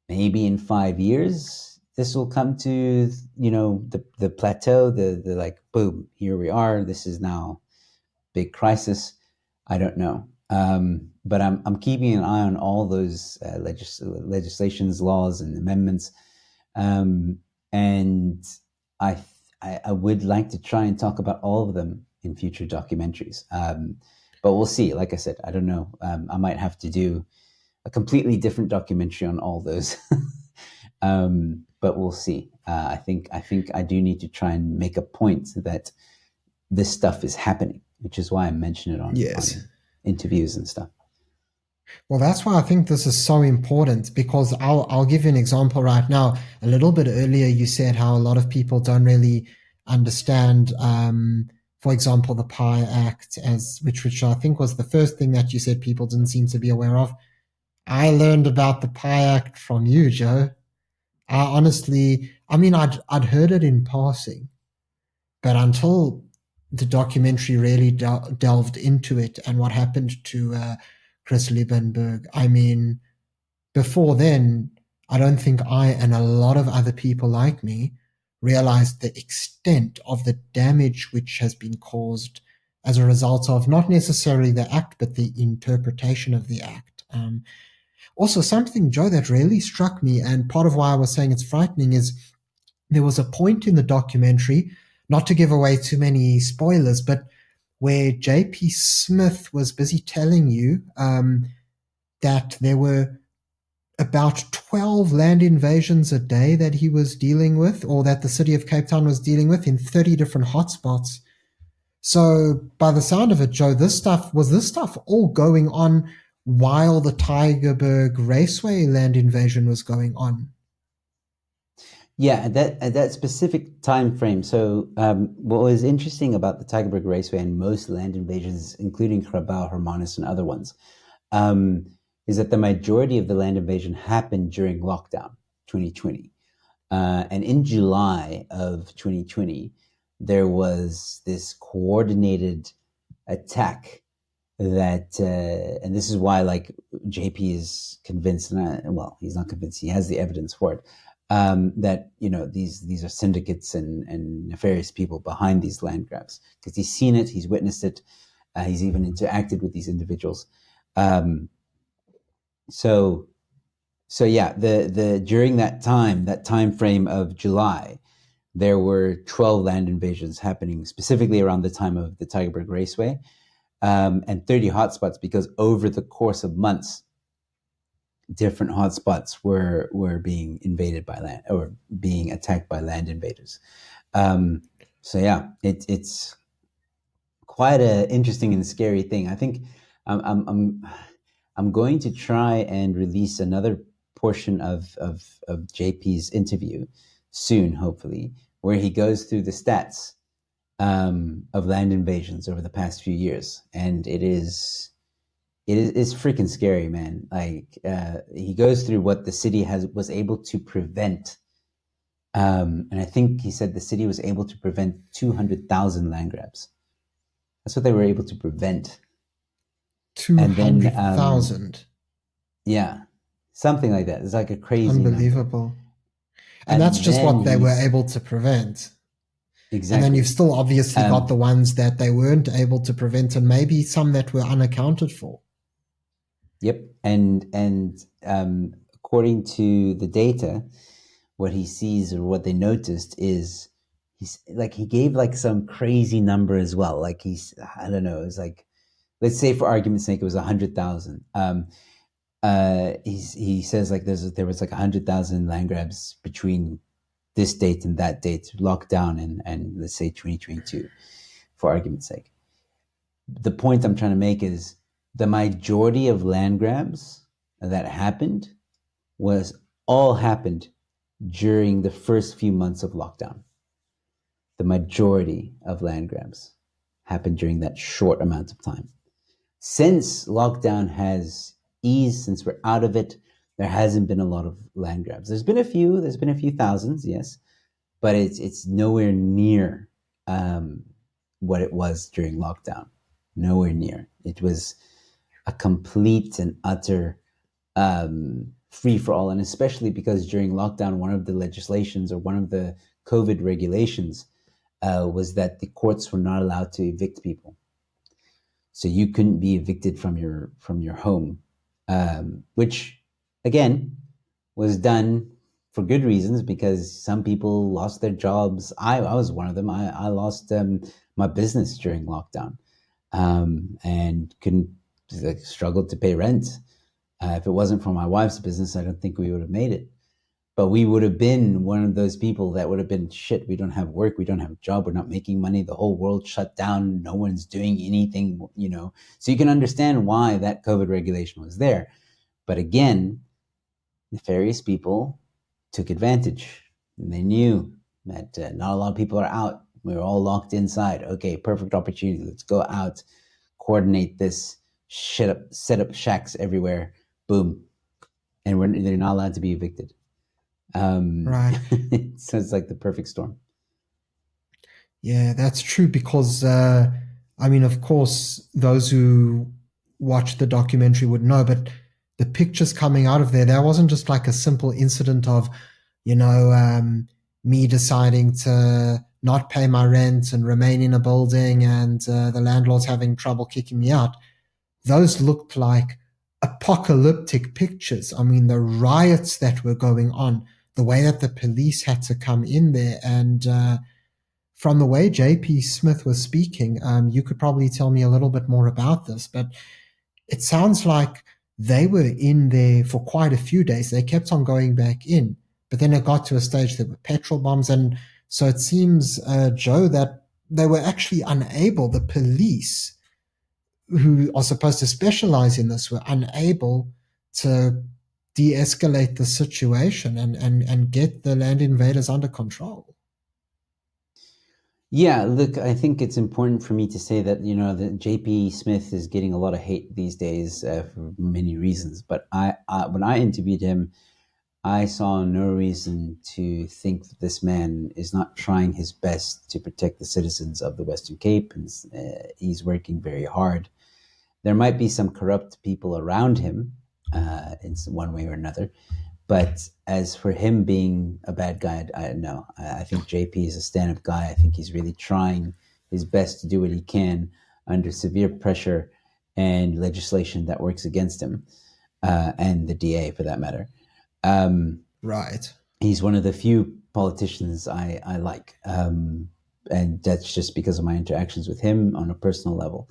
Maybe in 5 years, this will come to, the plateau, the like, boom, here we are. This is now big crisis. I don't know. But I'm keeping an eye on all those legislations, laws, and amendments. And I, I would like to try and talk about all of them in future documentaries. But we'll see. Like I said, I don't know. I might have to do a completely different documentary on all those. But we'll see. I think I do need to try and make a point that this stuff is happening, which is why I mention it on Yes. interviews and stuff. Well, that's why I think this is so important, because I'll give you an example right now. A little bit earlier, you said how a lot of people don't really understand, for example, the PI Act, which I think was the first thing that you said people didn't seem to be aware of. I learned about the Pi Act from you, Joe. I honestly, I mean, I'd heard it in passing, but until the documentary really delved into it and what happened to Chris Liebenberg, I mean, before then, I don't think I and a lot of other people like me realized the extent of the damage which has been caused as a result of not necessarily the act, but the interpretation of the act. Also, something, Joe, that really struck me, and part of why I was saying it's frightening, is there was a point in the documentary, not to give away too many spoilers, but where JP Smith was busy telling you that there were about 12 land invasions a day that he was dealing with, or that the city of Cape Town was dealing with in 30 different hotspots. So, by the sound of it, Joe, this stuff all going on while the Tygerberg Raceway land invasion was going on? Yeah, at that specific time frame. So, what was interesting about the Tygerberg Raceway and most land invasions, including Grabau, Hermanus, and other ones, um, is that the majority of the land invasion happened during lockdown 2020. And in July of 2020, there was this coordinated attack that, and this is why, like, JP is convinced, and well, he's not convinced, he has the evidence for it, that, you know, these are syndicates and nefarious people behind these land grabs, because he's seen it, he's witnessed it, he's even interacted with these individuals. Um, so so yeah, the during that time frame of July, there were 12 land invasions happening specifically around the time of the Tygerberg Raceway, and 30 hotspots, because over the course of months, different hotspots were being invaded by land, or being attacked by land invaders. Um, so yeah, it's quite an interesting and scary thing. I think I'm I'm I'm, I'm going to try and release another portion of JP's interview soon, hopefully, where he goes through the stats of land invasions over the past few years, and it's freaking scary, man. Like, he goes through what the city was able to prevent, and I think he said the city was able to prevent 200,000 land grabs. That's what they were able to prevent. And then, 200,000. yeah, something like that. It's like a crazy number. Unbelievable. And that's And just then what they were he's able to prevent. And then you've exactly, still obviously got um, the ones that they weren't able to prevent, and maybe some that were unaccounted for. yep. And according to the data, what he sees, or what they noticed, is he's like, he gave like some crazy number as well. Like, I don't know, it was like, let's say for argument's sake, it was 100,000. He says like there was like 100,000 land grabs between this date and that date, lockdown, and let's say 2022, for argument's sake. The point I'm trying to make is the majority of land grabs that happened was all happened during the first few months of lockdown. The majority of land grabs happened during that short amount of time. Since lockdown has eased, since we're out of it, there hasn't been a lot of land grabs. There's been a few thousands, yes, but it's nowhere near um, what it was during lockdown. Nowhere near. It was a complete and utter free for all, and especially because during lockdown, one of the legislations, or one of the COVID regulations, was that the courts were not allowed to evict people, so you couldn't be evicted from your home, which again was done for good reasons, because some people lost their jobs. I was one of them. I lost my business during lockdown, and couldn't, like, struggled to pay rent. If it wasn't for my wife's business, I don't think we would have made it. But we would have been one of those people that would have been, shit, we don't have work, we don't have a job, we're not making money, the whole world shut down, no one's doing anything, you know. So you can understand why that COVID regulation was there. But again, nefarious people took advantage. And they knew that not a lot of people are out. We were all locked inside. Okay, perfect opportunity. Let's go out, coordinate this shit up, set up shacks everywhere. Boom. and they're not allowed to be evicted. Right. So it's like the perfect storm. Yeah, that's true because I mean, of course, those who watch the documentary would know, but the pictures coming out of there, that wasn't just like a simple incident of, you know, me deciding to not pay my rent and remain in a building and the landlord's having trouble kicking me out. Those looked like apocalyptic pictures. I mean, the riots that were going on, the way that the police had to come in there and from the way JP Smith was speaking, you could probably tell me a little bit more about this, but it sounds like they were in there for quite a few days. They kept on going back in, but then it got to a stage there were petrol bombs. And so it seems, Joe, that they were actually unable, the police, who are supposed to specialize in this, were unable to de escalate the situation and get the land invaders under control. Yeah, look, I think it's important for me to say that, that JP Smith is getting a lot of hate these days for many reasons. But when I interviewed him, I saw no reason to think that this man is not trying his best to protect the citizens of the Western Cape, and he's working very hard. There might be some corrupt people around him in one way or another, but as for him being a bad guy, no. I think JP is a stand-up guy. I think he's really trying his best to do what he can under severe pressure and legislation that works against him, and the DA for that matter. Right. He's one of the few politicians I like, and that's just because of my interactions with him on a personal level.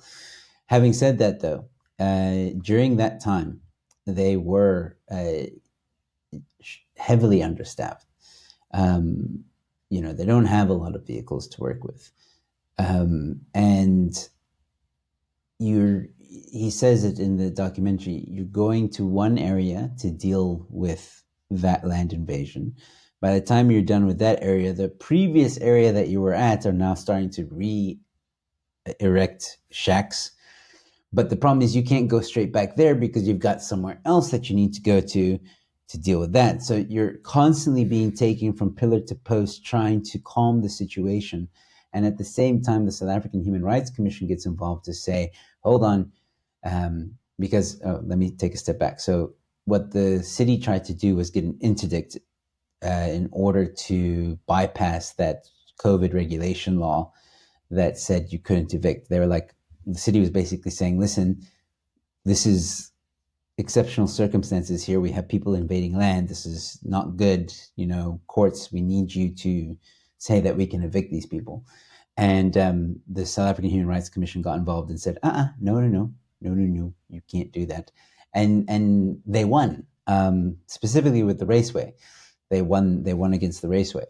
Having said that, though, during that time, they were heavily understaffed. They don't have a lot of vehicles to work with, and he says it in the documentary, you're going to one area to deal with that land invasion. By the time you're done with that area, the previous area that you were at are now starting to re-erect shacks. But the problem is you can't go straight back there because you've got somewhere else that you need to go to deal with that. So you're constantly being taken from pillar to post, trying to calm the situation. And at the same time, the South African Human Rights Commission gets involved to say, hold on, because let me take a step back. So what the city tried to do was get an interdict in order to bypass that COVID regulation law that said you couldn't evict. They were like, the city was basically saying, listen, this is exceptional circumstances here. We have people invading land. This is not good. Courts, we need you to say that we can evict these people. And the South African Human Rights Commission got involved and said, no, you can't do that. And they won, specifically with the raceway. They won against the raceway.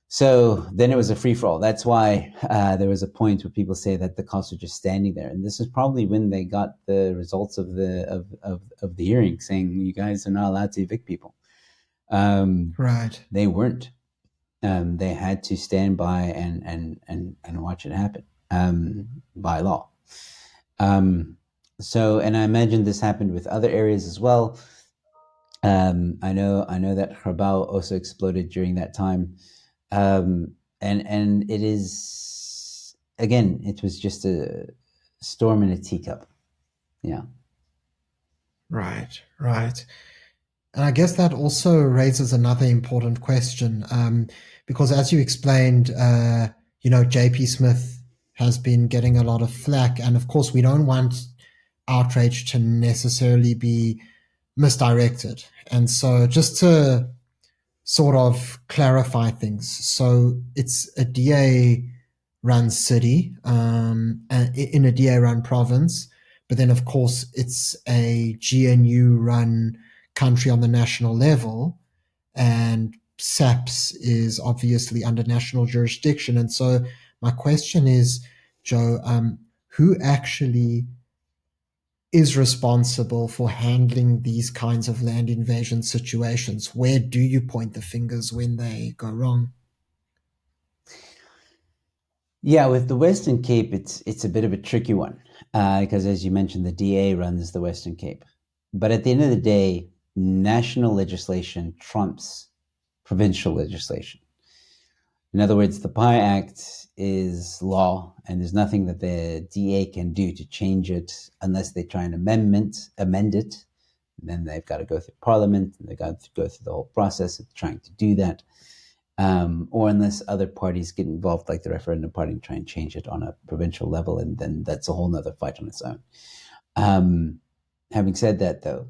So then it was a free-for-all. That's why there was a point where people say that the cops were just standing there. And this is probably when they got the results of the hearing saying, you guys are not allowed to evict people. Right. They weren't. They had to stand by and watch it happen by law. So, and I imagine this happened with other areas as well. I know that Grabouw also exploded during that time. And it is, again, it was just a storm in a teacup. Yeah. Right. And I guess that also raises another important question, because as you explained, JP Smith has been getting a lot of flack, and of course we don't want outrage to necessarily be misdirected. And so just to sort of clarify things, so it's a DA run city, in a DA run province, but then of course it's a GNU run country on the national level, and SAPS is obviously under national jurisdiction. And so my question is, Joe, who actually is responsible for handling these kinds of land invasion situations? Where do you point the fingers when they go wrong? Yeah, with the Western Cape, it's a bit of a tricky one because, as you mentioned, the DA runs the Western Cape. But at the end of the day, national legislation trumps provincial legislation. In other words, the PI Act is law, and there's nothing that the DA can do to change it unless they try and amend it. And then they've got to go through Parliament, and they've got to go through the whole process of trying to do that. Or unless other parties get involved, like the referendum party, and try and change it on a provincial level, and then that's a whole nother fight on its own. Having said that, though,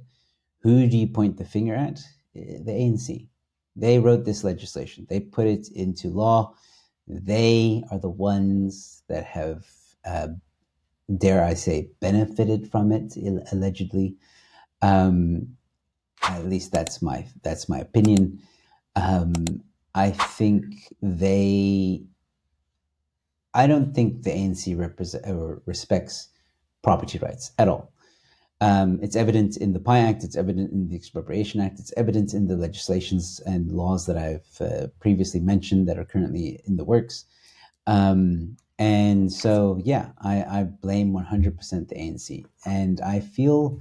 who do you point the finger at? The ANC. They wrote this legislation. They put it into law. They are the ones that have, dare I say, benefited from it, allegedly. At least that's my opinion. I don't think the ANC respects property rights at all. It's evident in the PI Act, it's evident in the Expropriation Act, it's evident in the legislations and laws that I've previously mentioned that are currently in the works. And so, yeah, I blame 100% the ANC. And I feel,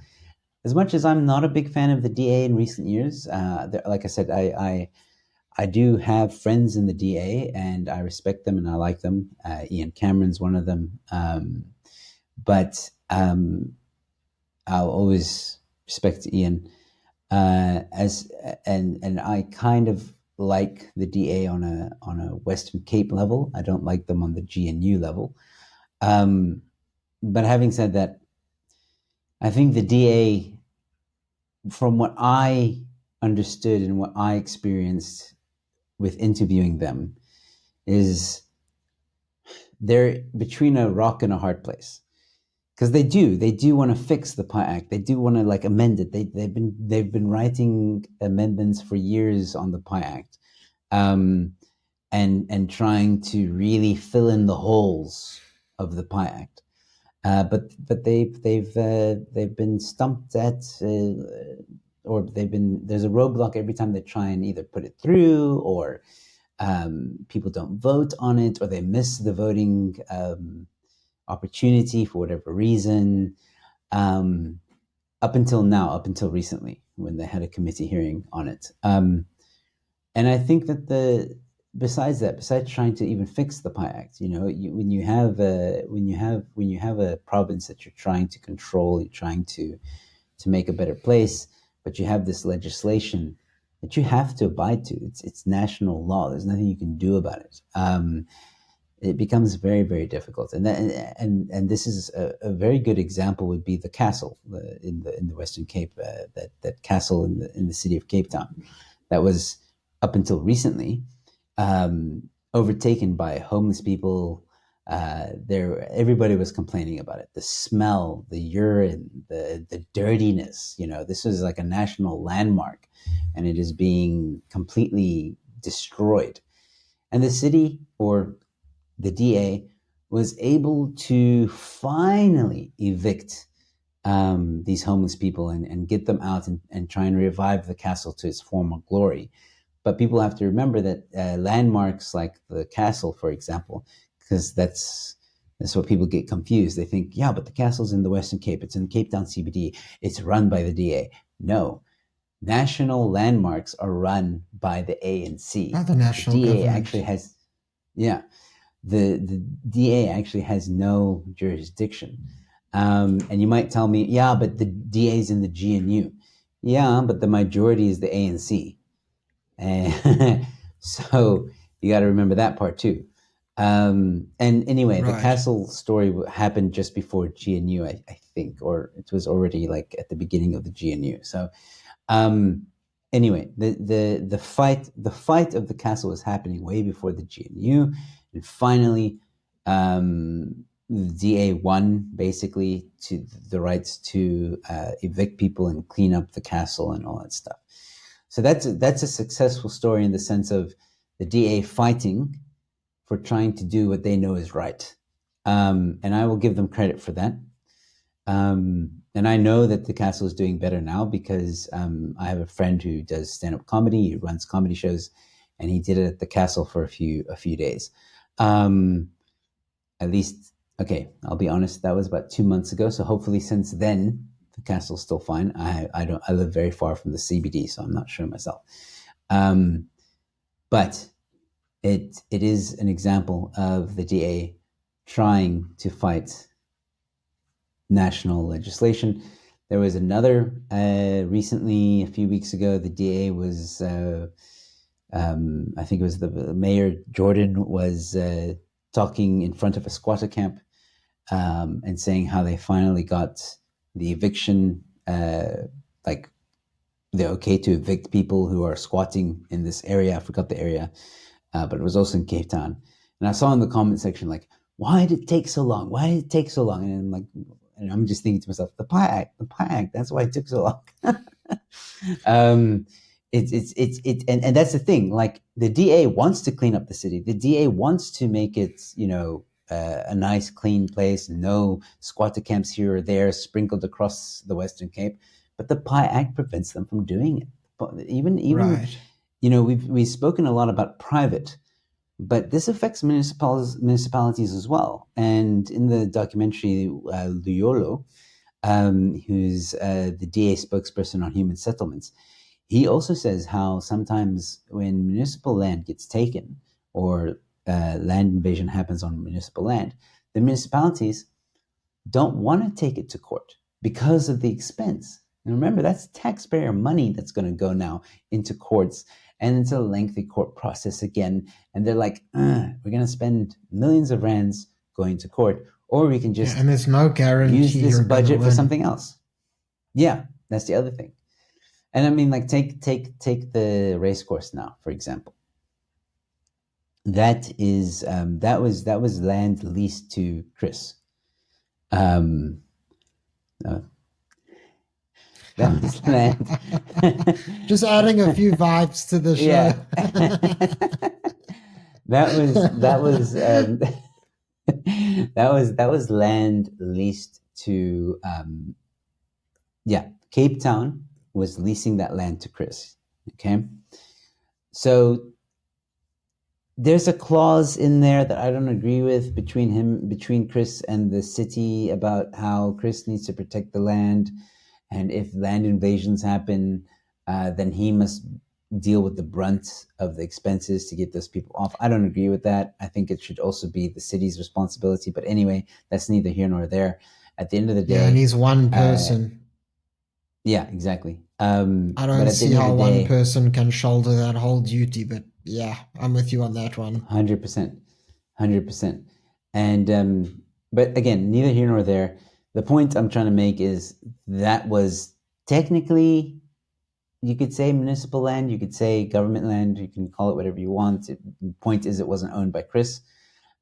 as much as I'm not a big fan of the DA in recent years, like I said, I do have friends in the DA, and I respect them and I like them. Ian Cameron's one of them. But I'll always respect Ian, and I kind of like the DA on a Western Cape level. I don't like them on the GNU level. But having said that, I think the DA, from what I understood and what I experienced with interviewing them, is they're between a rock and a hard place. Because they do want to fix the PI Act. They do want to like amend it. They've been writing amendments for years on the PI Act, and trying to really fill in the holes of the PI Act. But they've been stumped at, or there's a roadblock every time they try and either put it through, or people don't vote on it, or they miss the voting opportunity for whatever reason, up until recently, when they had a committee hearing on it. And I think that besides trying to even fix the PI Act, when you have a province that you're trying to control, you're trying to make a better place, but you have this legislation that you have to abide to. It's national law. There's nothing you can do about it. It becomes very, very difficult. And this is a very good example would be the castle in the Western Cape, that castle in the city of Cape Town, that was up until recently overtaken by homeless people. Everybody was complaining about it. The smell, the urine, the dirtiness. This was like a national landmark, and it is being completely destroyed. And the city, or the DA, was able to finally evict these homeless people and get them out and try and revive the castle to its former glory. But people have to remember that landmarks like the castle, for example, because that's what people get confused. They think, yeah, but the castle's in the Western Cape. It's in Cape Town CBD. It's run by the DA. No. National landmarks are run by the ANC. By the national DA government. actually has, yeah. The DA actually has no jurisdiction. And you might tell me, yeah, but the DA's in the GNU. Yeah, but the majority is the ANC. And so you got to remember that part too. And anyway, Right. The castle story happened just before GNU, I think, or it was already like at the beginning of the GNU. So anyway, the fight of the castle was happening way before the GNU. And finally, the DA won basically to the rights to evict people and clean up the castle and all that stuff. So that's a successful story in the sense of the DA fighting for trying to do what they know is right. And I will give them credit for that. And I know that the castle is doing better now because I have a friend who does stand-up comedy. He runs comedy shows, and he did it at the castle for a few days. At least, okay, I'll be honest, that was about 2 months ago. So hopefully since then, The castle's still fine. I live very far from the CBD, so I'm not sure myself. But it is an example of the DA trying to fight national legislation. There was another recently, a few weeks ago, the DA was, I think it was the Mayor Jordan was talking in front of a squatter camp and saying how they finally got the eviction, like they're okay to evict people who are squatting in this area. I forgot the area, but it was also in Cape Town. And I saw in the comment section, like, why did it take so long? Why did it take so long? And I'm like, and I'm just thinking to myself, the Pie Act, that's why it took so long. And that's the thing. Like the DA wants to clean up the city. The DA wants to make it, a nice, clean place. No squatter camps here or there sprinkled across the Western Cape. But the Pie Act prevents them from doing it. But even Right. we've spoken a lot about private, but this affects municipalities as well. And in the documentary, Luyolo, who's the DA spokesperson on human settlements, he also says how sometimes when municipal land gets taken or land invasion happens on municipal land, the municipalities don't want to take it to court because of the expense. And remember, that's taxpayer money that's going to go now into courts, and it's a lengthy court process again. And they're like, we're going to spend millions of rands going to court, or we can just and there's no guarantee use this you're budget gonna for win. something else. Yeah, that's the other thing. And I mean, like take the race course now, for example. That is that was land leased to Chris. Uh, that was land. Just adding a few vibes to the show. Yeah. that was land leased to Cape Town was leasing that land to Chris. Okay. So there's a clause in there that I don't agree with between Chris and the city about how Chris needs to protect the land, and if land invasions happen, then he must deal with the brunt of the expenses to get those people off. I don't agree with that. I think it should also be the city's responsibility. But anyway, that's neither here nor there. At the end of the day, and he's one person. Yeah, exactly. I but don't at the see end of how the one day, person can shoulder that whole duty, but yeah, I'm with you on that one. 100%, 100%. And but again, neither here nor there. The point I'm trying to make is that was technically, you could say municipal land, you could say government land, you can call it whatever you want. The point is, it wasn't owned by Chris.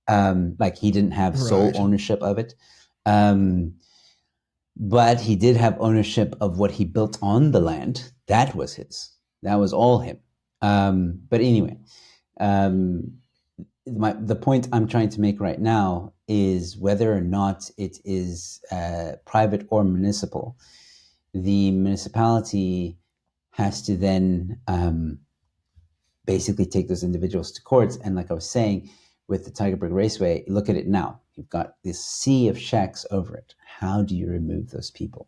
Like he didn't have sole Right. ownership of it. But he did have ownership of what he built on the land. That was his. That was all him. But anyway, the point I'm trying to make right now is whether or not it is private or municipal, the municipality has to then basically take those individuals to courts. And like I was saying, with the Tygerberg Raceway, look at it now. You've got this sea of shacks over it. How do you remove those people?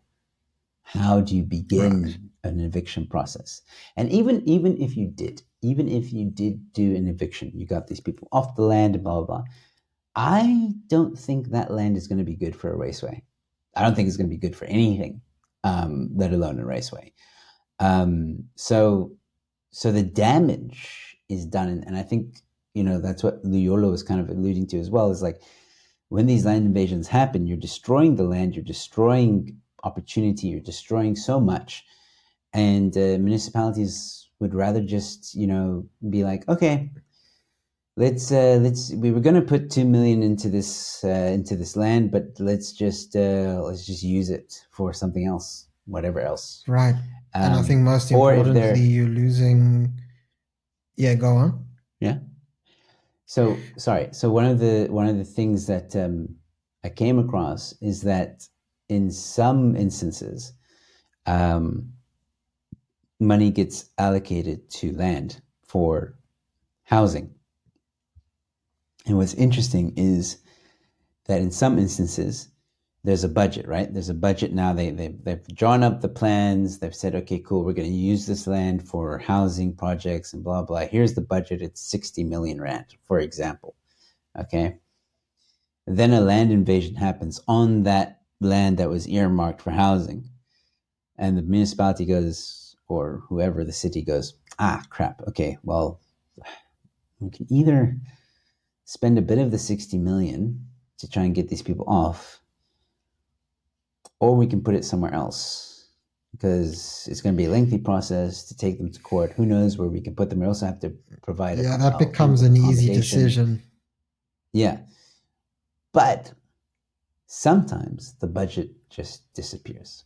How do you begin an eviction process? And even if you did do an eviction, you got these people off the land and blah, blah, blah. I don't think that land is going to be good for a raceway. I don't think it's going to be good for anything, let alone a raceway. So the damage is done. And I think, that's what Luyolo was kind of alluding to as well, is like, when these land invasions happen, you're destroying the land, you're destroying opportunity, you're destroying so much. And municipalities would rather just, be like, okay, we were going to put 2 million into this land, but let's just use it for something else, whatever else. Right. And I think most importantly, you're losing. Yeah, go on. Yeah. So sorry. So one of the things that I came across is that in some instances, money gets allocated to land for housing. And what's interesting is that in some instances, there's a budget, right? There's a budget now. They've drawn up the plans. They've said, okay, cool, we're going to use this land for housing projects and blah blah. Here's the budget. It's 60 million rand, for example. Okay. Then a land invasion happens on that land that was earmarked for housing, and the municipality goes, or whoever the city goes, ah, crap. Okay, well, we can either spend a bit of the 60 million to try and get these people off, or we can put it somewhere else because it's going to be a lengthy process to take them to court. Who knows where we can put them? We also have to provide Yeah, that becomes an easy decision. Yeah. But sometimes the budget just disappears.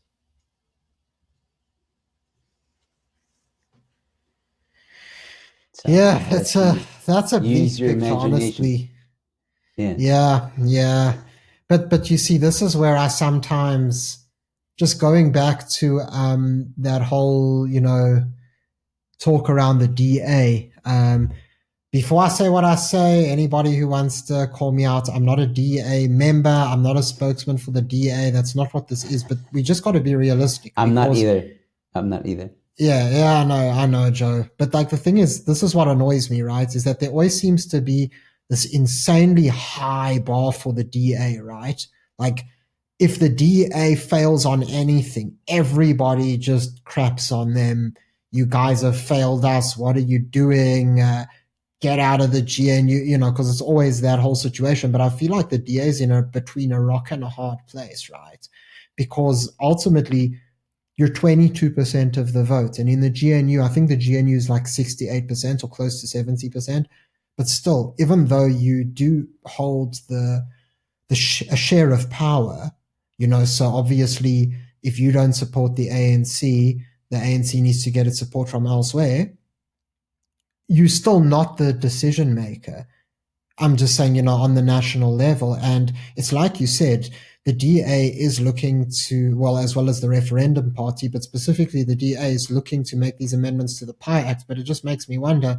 So yeah, that's a bleak picture, honestly. Yeah. But you see, this is where I sometimes, just going back to that whole, talk around the DA. Before I say what I say, anybody who wants to call me out, I'm not a DA member. I'm not a spokesman for the DA. That's not what this is. But we just got to be realistic. I'm not either. Yeah, I know, Joe. But like the thing is, this is what annoys me, right? Is that there always seems to be this insanely high bar for the DA, right? Like if the DA fails on anything, everybody just craps on them. You guys have failed us. What are you doing? Get out of the GNU, because it's always that whole situation. But I feel like the DA is between a rock and a hard place, right? Because ultimately, you're 22% of the vote. And in the GNU, I think the GNU is like 68% or close to 70%. But still, even though you do hold a share of power, so obviously, if you don't support the ANC needs to get its support from elsewhere. You're still not the decision maker. I'm just saying, on the national level. And it's like you said, the DA is looking to, well as the referendum party, but specifically the DA is looking to make these amendments to the PI Act. But it just makes me wonder,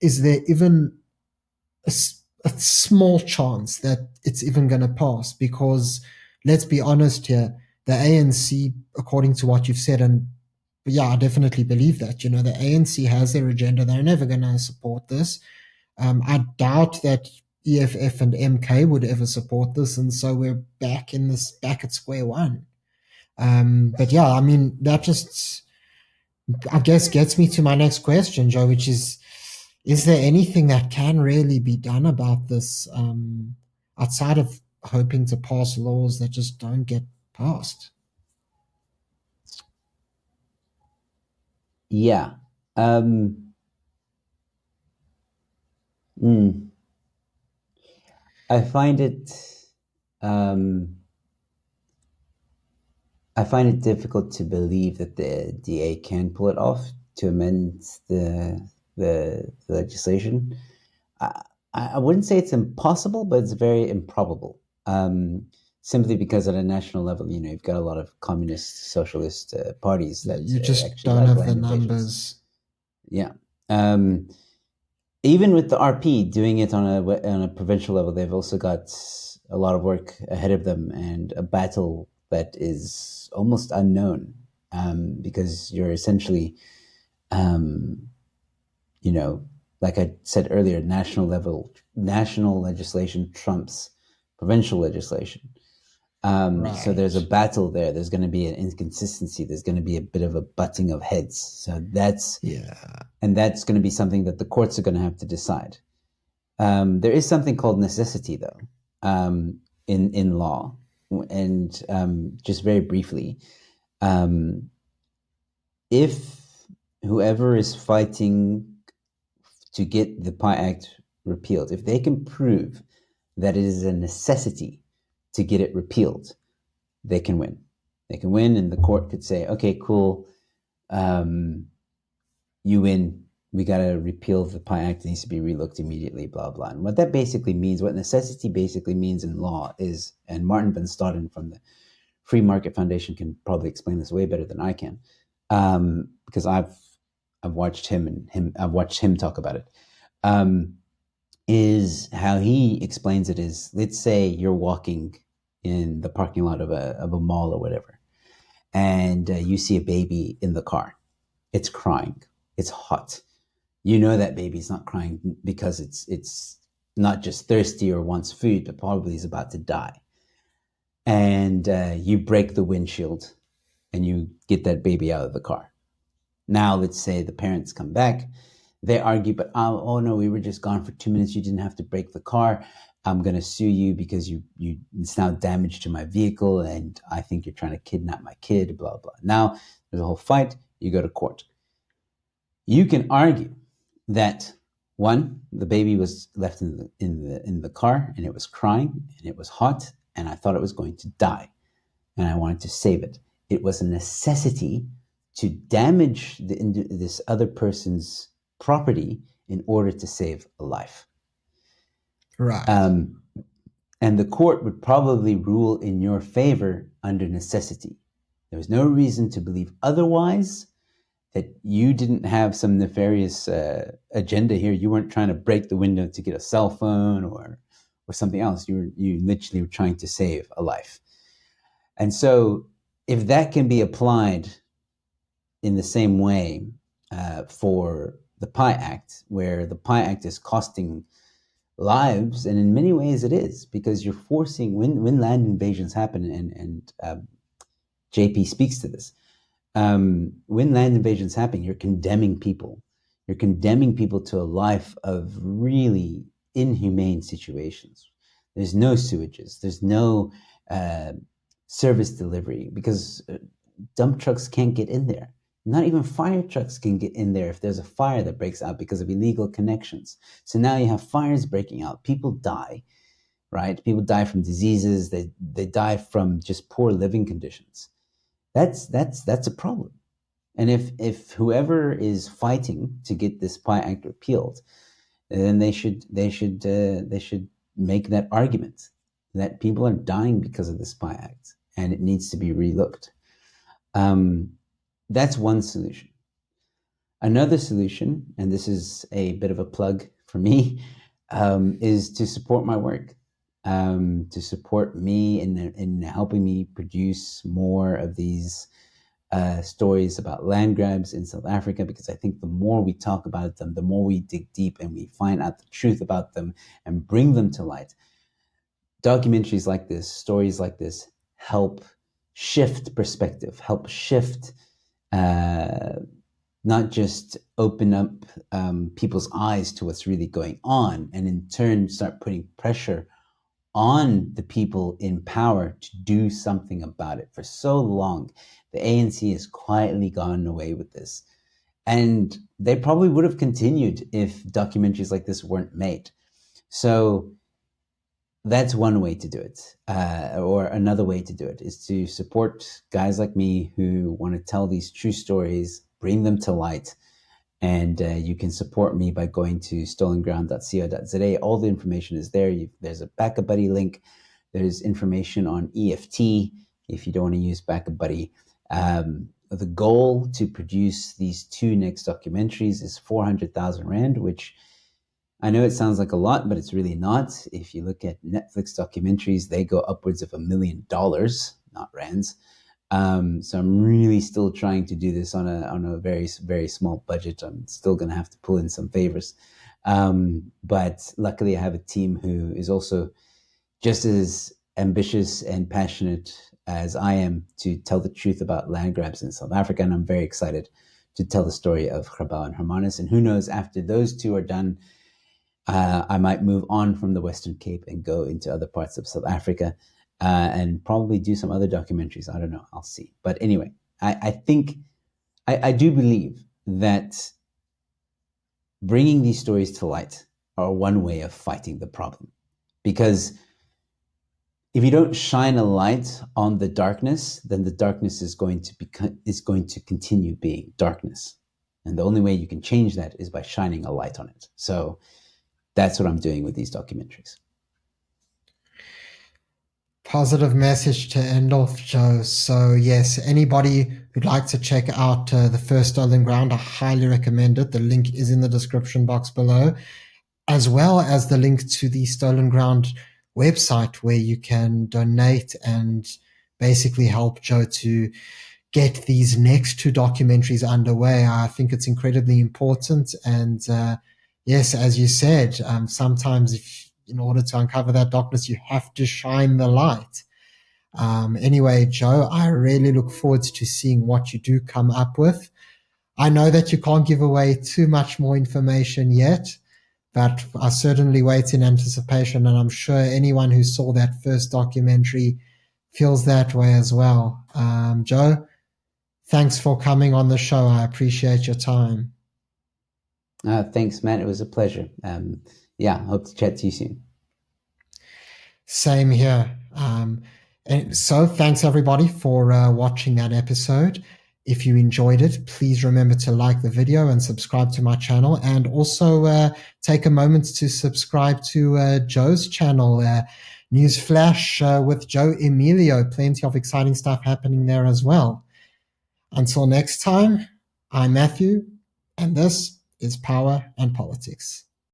is there even a small chance that it's even going to pass? Because let's be honest here, the ANC, according to what you've said, and yeah, I definitely believe that, the ANC has their agenda. They're never going to support this. I doubt that EFF and MK would ever support this, and so we're back at square one. But yeah, I mean, that just, I guess, gets me to my next question, Joe, which is there anything that can really be done about this, outside of hoping to pass laws that just don't get passed? Yeah. I find it difficult to believe that the DA can pull it off to amend the legislation. I wouldn't say it's impossible, but it's very improbable. Simply because at a national level, you've got a lot of communist, socialist parties that you just don't have the numbers. Yeah. Even with the RP doing it on a provincial level, they've also got a lot of work ahead of them and a battle that is almost unknown, because you're essentially, like I said earlier, national legislation trumps provincial legislation. Right. So there's a battle there. There's going to be an inconsistency. There's going to be a bit of a butting of heads. So that's going to be something that the courts are going to have to decide. There is something called necessity, though, in law, and just very briefly, if whoever is fighting to get the PI Act repealed, if they can prove that it is a necessity to get it repealed, they can win. They can win, and the court could say, okay, cool, you win. We got to repeal the PI Act. It needs to be relooked immediately, blah, blah. And what that basically means, what necessity basically means in law is, and Martin van Staden from the Free Market Foundation can probably explain this way better than I can, because I've watched him talk about it, is how he explains it is, let's say you're walking in the parking lot of a mall or whatever, and you see a baby in the car. It's crying. It's hot. You know that baby's not crying because it's not just thirsty or wants food, but probably is about to die. And you break the windshield and you get that baby out of the car. Now, let's say the parents come back. They argue, but oh no, we were just gone for 2 minutes. You didn't have to break the car. I'm going to sue you because it's now damage to my vehicle, and I think you're trying to kidnap my kid, blah, blah. Now, there's a whole fight. You go to court. You can argue that, one, the baby was left in the car, and it was crying, and it was hot, and I thought it was going to die, and I wanted to save it. It was a necessity to damage this other person's property in order to save a life. Right. And the court would probably rule in your favor under necessity. There was no reason to believe otherwise, that you didn't have some nefarious agenda here. You weren't trying to break the window to get a cell phone or something else. You literally were trying to save a life. And so if that can be applied in the same way for the PI Act, where the PI Act is costing lives, and in many ways it is, because you're forcing, when land invasions happen, and JP speaks to this, when land invasions happen, you're condemning people. You're condemning people to a life of really inhumane situations. There's no sewages. There's no service delivery, because dump trucks can't get in there. Not even fire trucks can get in there if there's a fire that breaks out because of illegal connections. So now you have fires breaking out. People die, right? People die from diseases. They die from just poor living conditions. That's a problem. And if whoever is fighting to get this PI Act repealed, then they should make that argument that people are dying because of this PI Act, and it needs to be relooked. That's one solution. Another solution, and this is a bit of a plug for me, is to support my work, to support me in helping me produce more of these stories about land grabs in South Africa, because I think the more we talk about them, the more we dig deep and we find out the truth about them and bring them to light. Documentaries like this, stories like this, help shift perspective, help shift not just open up people's eyes to what's really going on, and in turn start putting pressure on the people in power to do something about it. For so long, the ANC has quietly gone away with this. And they probably would have continued if documentaries like this weren't made. So that's one way to do it. Or another way to do it is to support guys like me who want to tell these true stories, bring them to light. And you can support me by going to stolenground.co.za. All the information is there. There's a Backup Buddy link. There's information on EFT if you don't want to use Backup Buddy. The goal to produce these two next documentaries is 400,000 Rand, which I know it sounds like a lot, but it's really not. If you look at Netflix documentaries, they go upwards of $1 million, not rands. So I'm really still trying to do this on a very, very small budget. I'm still going to have to pull in some favors. But luckily I have a team who is also just as ambitious and passionate as I am to tell the truth about land grabs in South Africa. And I'm very excited to tell the story of Grabau and Hermanus. And who knows, after those two are done, I might move on from the Western Cape and go into other parts of South Africa and probably do some other documentaries. I don't know. I'll see. But anyway, I think I do believe that bringing these stories to light are one way of fighting the problem. Because if you don't shine a light on the darkness, then the darkness is going to continue being darkness. And the only way you can change that is by shining a light on it. So that's what I'm doing with these documentaries. Positive message to end off, Joe. So yes, anybody who'd like to check out the first Stolen Ground, I highly recommend it. The link is in the description box below, as well as the link to the Stolen Ground website where you can donate and basically help Joe to get these next two documentaries underway. I think it's incredibly important. And yes, as you said, sometimes in order to uncover that darkness, you have to shine the light. Anyway, Joe, I really look forward to seeing what you do come up with. I know that you can't give away too much more information yet, but I certainly wait in anticipation, and I'm sure anyone who saw that first documentary feels that way as well. Joe, thanks for coming on the show. I appreciate your time. Thanks, Matt. It was a pleasure. Yeah, hope to chat to you soon. Same here. And so thanks everybody for watching that episode. If you enjoyed it, please remember to like the video and subscribe to my channel, and also take a moment to subscribe to Joe's channel, News Flash with Joe Emilio. Plenty of exciting stuff happening there as well. Until next time, I'm Matthew, and this is Power and Politics.